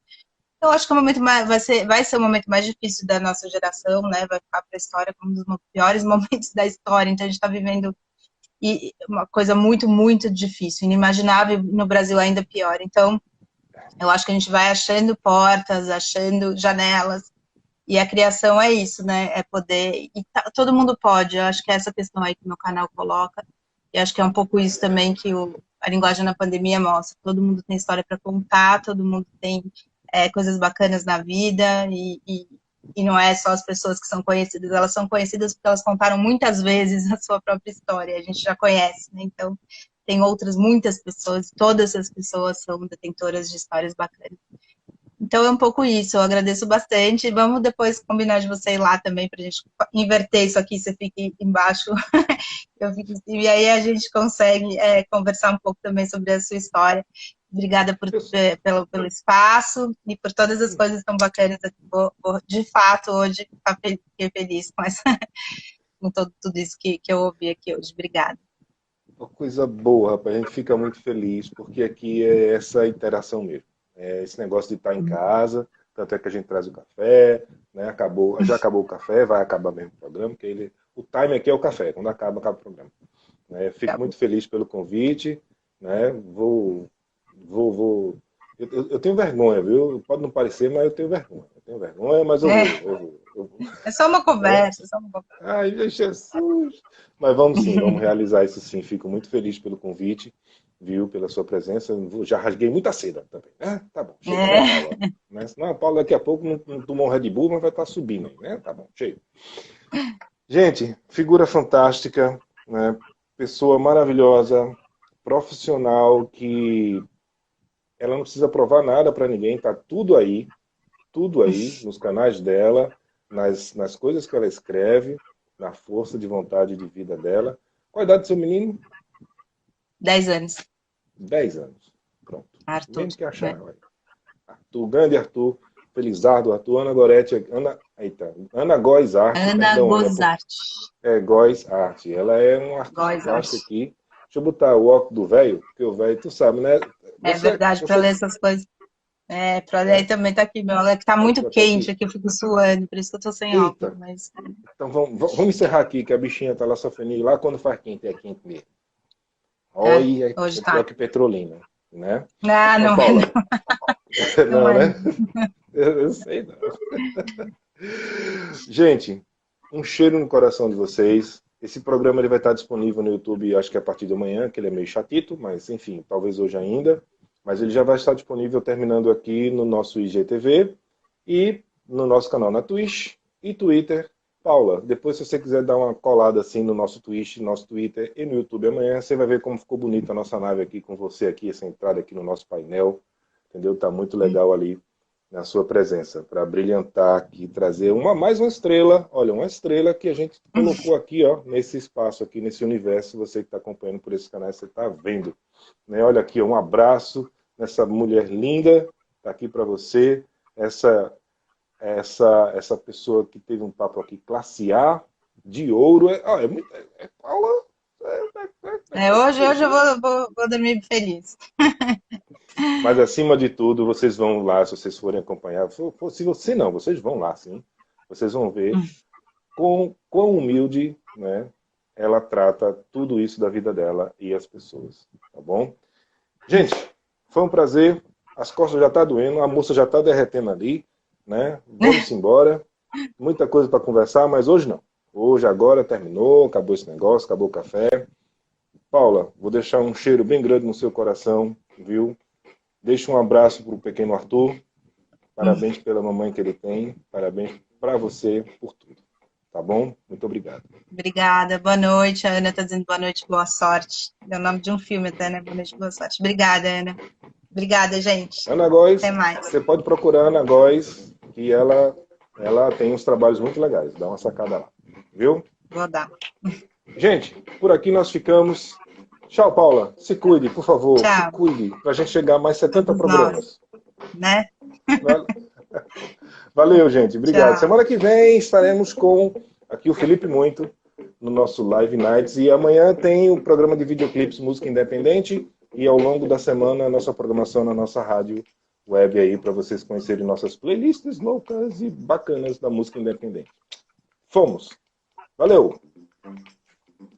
Eu acho que é o momento mais, vai ser o momento mais difícil da nossa geração, né? Vai ficar para a história como um dos piores momentos da história. Então a gente está vivendo uma coisa muito, muito difícil, inimaginável, no Brasil ainda pior. Então eu acho que a gente vai achando portas, achando janelas, e a criação é isso, né? É poder. E todo mundo pode. Eu acho que é essa questão aí que o meu canal coloca. E acho que é um pouco isso também que a linguagem na pandemia mostra. Todo mundo tem história para contar, todo mundo tem coisas bacanas na vida, e não é só as pessoas que são conhecidas, elas são conhecidas porque elas contaram muitas vezes a sua própria história, a gente já conhece, né? Então, tem outras, muitas pessoas, todas as pessoas são detentoras de histórias bacanas. Então é um pouco isso, eu agradeço bastante. Vamos depois combinar de você ir lá também para a gente inverter isso aqui, você fica embaixo, eu fico em cima, e aí a gente consegue conversar um pouco também sobre a sua história. Obrigada pelo espaço e por todas as coisas tão bacanas. De fato, hoje fiquei feliz com, com tudo isso que eu ouvi aqui hoje. Obrigada. Uma coisa boa, rapaz. A gente fica muito feliz, porque aqui é essa interação mesmo. É esse negócio de estar em casa, tanto é que a gente traz o café, né? Já acabou o café, vai acabar mesmo o programa, o time aqui é o café, quando acaba o programa. Fico muito feliz pelo convite, né? Eu tenho vergonha, viu? Pode não parecer, mas eu tenho vergonha. Eu tenho vergonha, mas eu vou, É, eu vou, é só uma né? conversa, é só uma conversa. Ai, meu Jesus! Mas vamos sim, vamos realizar isso sim. Fico muito feliz pelo convite, viu? Pela sua presença. Já rasguei muita seda também, né? Tá bom, chega, né, É. Paula? Né? Senão a Paula daqui a pouco não tomou um Red Bull, mas vai estar subindo aí, né? Tá bom, chega. Gente, figura fantástica, né? Pessoa maravilhosa, profissional que ela não precisa provar nada para ninguém, tá tudo aí nos canais dela, nas coisas que ela escreve, na força de vontade de vida dela. Qual a idade do seu menino? 10 anos, 10 anos. Pronto. Arthur, Menos que né? achar. Olha. Arthur, grande Arthur, Felizardo, Arthur, Ana Gorete, Ana Góes Arte, Ana perdão, Ana, Gozatti. Góes Arte. Ela é uma artista plástica Gozatti. aqui. Deixa eu botar o óculos do velho, porque o velho, tu sabe, né? É Você, verdade, para você, ler essas coisas. É, para ler é, também tá aqui, meu. É que tá pode muito botar quente aqui. aqui, eu fico suando, por isso que eu tô sem óculos, Eita, mas. então vamos encerrar aqui, que a bichinha tá lá sofrendo. Lá quando faz quente, é quente mesmo. É, Olha, hoje é pior tá. que Petrolina, né? Ah, Mas, não é, Paula, não, não não, é. né? Eu sei não. Gente, um cheiro no coração de vocês. Esse programa ele vai estar disponível no YouTube, acho que a partir de amanhã, que ele é meio chatito, mas enfim, talvez hoje ainda. Mas ele já vai estar disponível terminando aqui no nosso IGTV e no nosso canal na Twitch e Twitter. Paula, depois se você quiser dar uma colada assim no nosso Twitch, nosso Twitter e no YouTube amanhã, você vai ver como ficou bonita a nossa nave aqui com você aqui, essa entrada aqui no nosso painel. Entendeu? Tá muito legal ali na sua presença, para brilhantar aqui, trazer mais uma estrela, olha, uma estrela que a gente colocou aqui, ó, nesse espaço aqui, nesse universo, você que está acompanhando por esse canal, você está vendo, né? Olha aqui, um abraço nessa mulher linda, tá aqui para você, essa pessoa que teve um papo aqui, classe A, de ouro, Paula, Hoje eu vou dormir feliz. mas acima de tudo, vocês vão lá, se vocês forem acompanhar, se você não, vocês vão lá, sim. Vocês vão ver quão humilde, né, ela trata tudo isso da vida dela e as pessoas, tá bom? Gente, foi um prazer. As costas já tá doendo, a moça já tá derretendo ali, né? Vamos embora. Muita coisa para conversar, mas hoje não. Hoje, agora, terminou, acabou esse negócio, acabou o café. Paula, vou deixar um cheiro bem grande no seu coração, viu? Deixa um abraço para o pequeno Arthur. Parabéns pela mamãe que ele tem. Parabéns para você por tudo. Tá bom? Muito obrigado. Obrigada, boa noite. A Ana está dizendo boa noite, boa sorte. É o nome de um filme até, né? Boa noite, boa sorte. Obrigada, Ana. Obrigada, gente. Ana Góes, Até mais. você pode procurar a Ana Góes, que ela tem uns trabalhos muito legais. Dá uma sacada lá. Viu? Vou dar. Gente, por aqui nós ficamos. Tchau, Paula. Se cuide, por favor. Se Tchau. cuide, para a gente chegar a mais 70 Todos nós, programas. né? Valeu, gente. Obrigado. Tchau. Semana que vem estaremos com aqui o Felipe Muito no nosso Live Nights. E amanhã tem o programa de videoclipes Música Independente. E ao longo da semana, a nossa programação na nossa rádio web aí, para vocês conhecerem nossas playlists loucas e bacanas da música independente. Fomos. Valeu.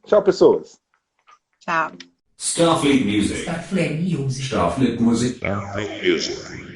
Tchau, pessoas. Tchau. Starfleet Music. Starfleet Music. Starfleet Music. Starfleet Music.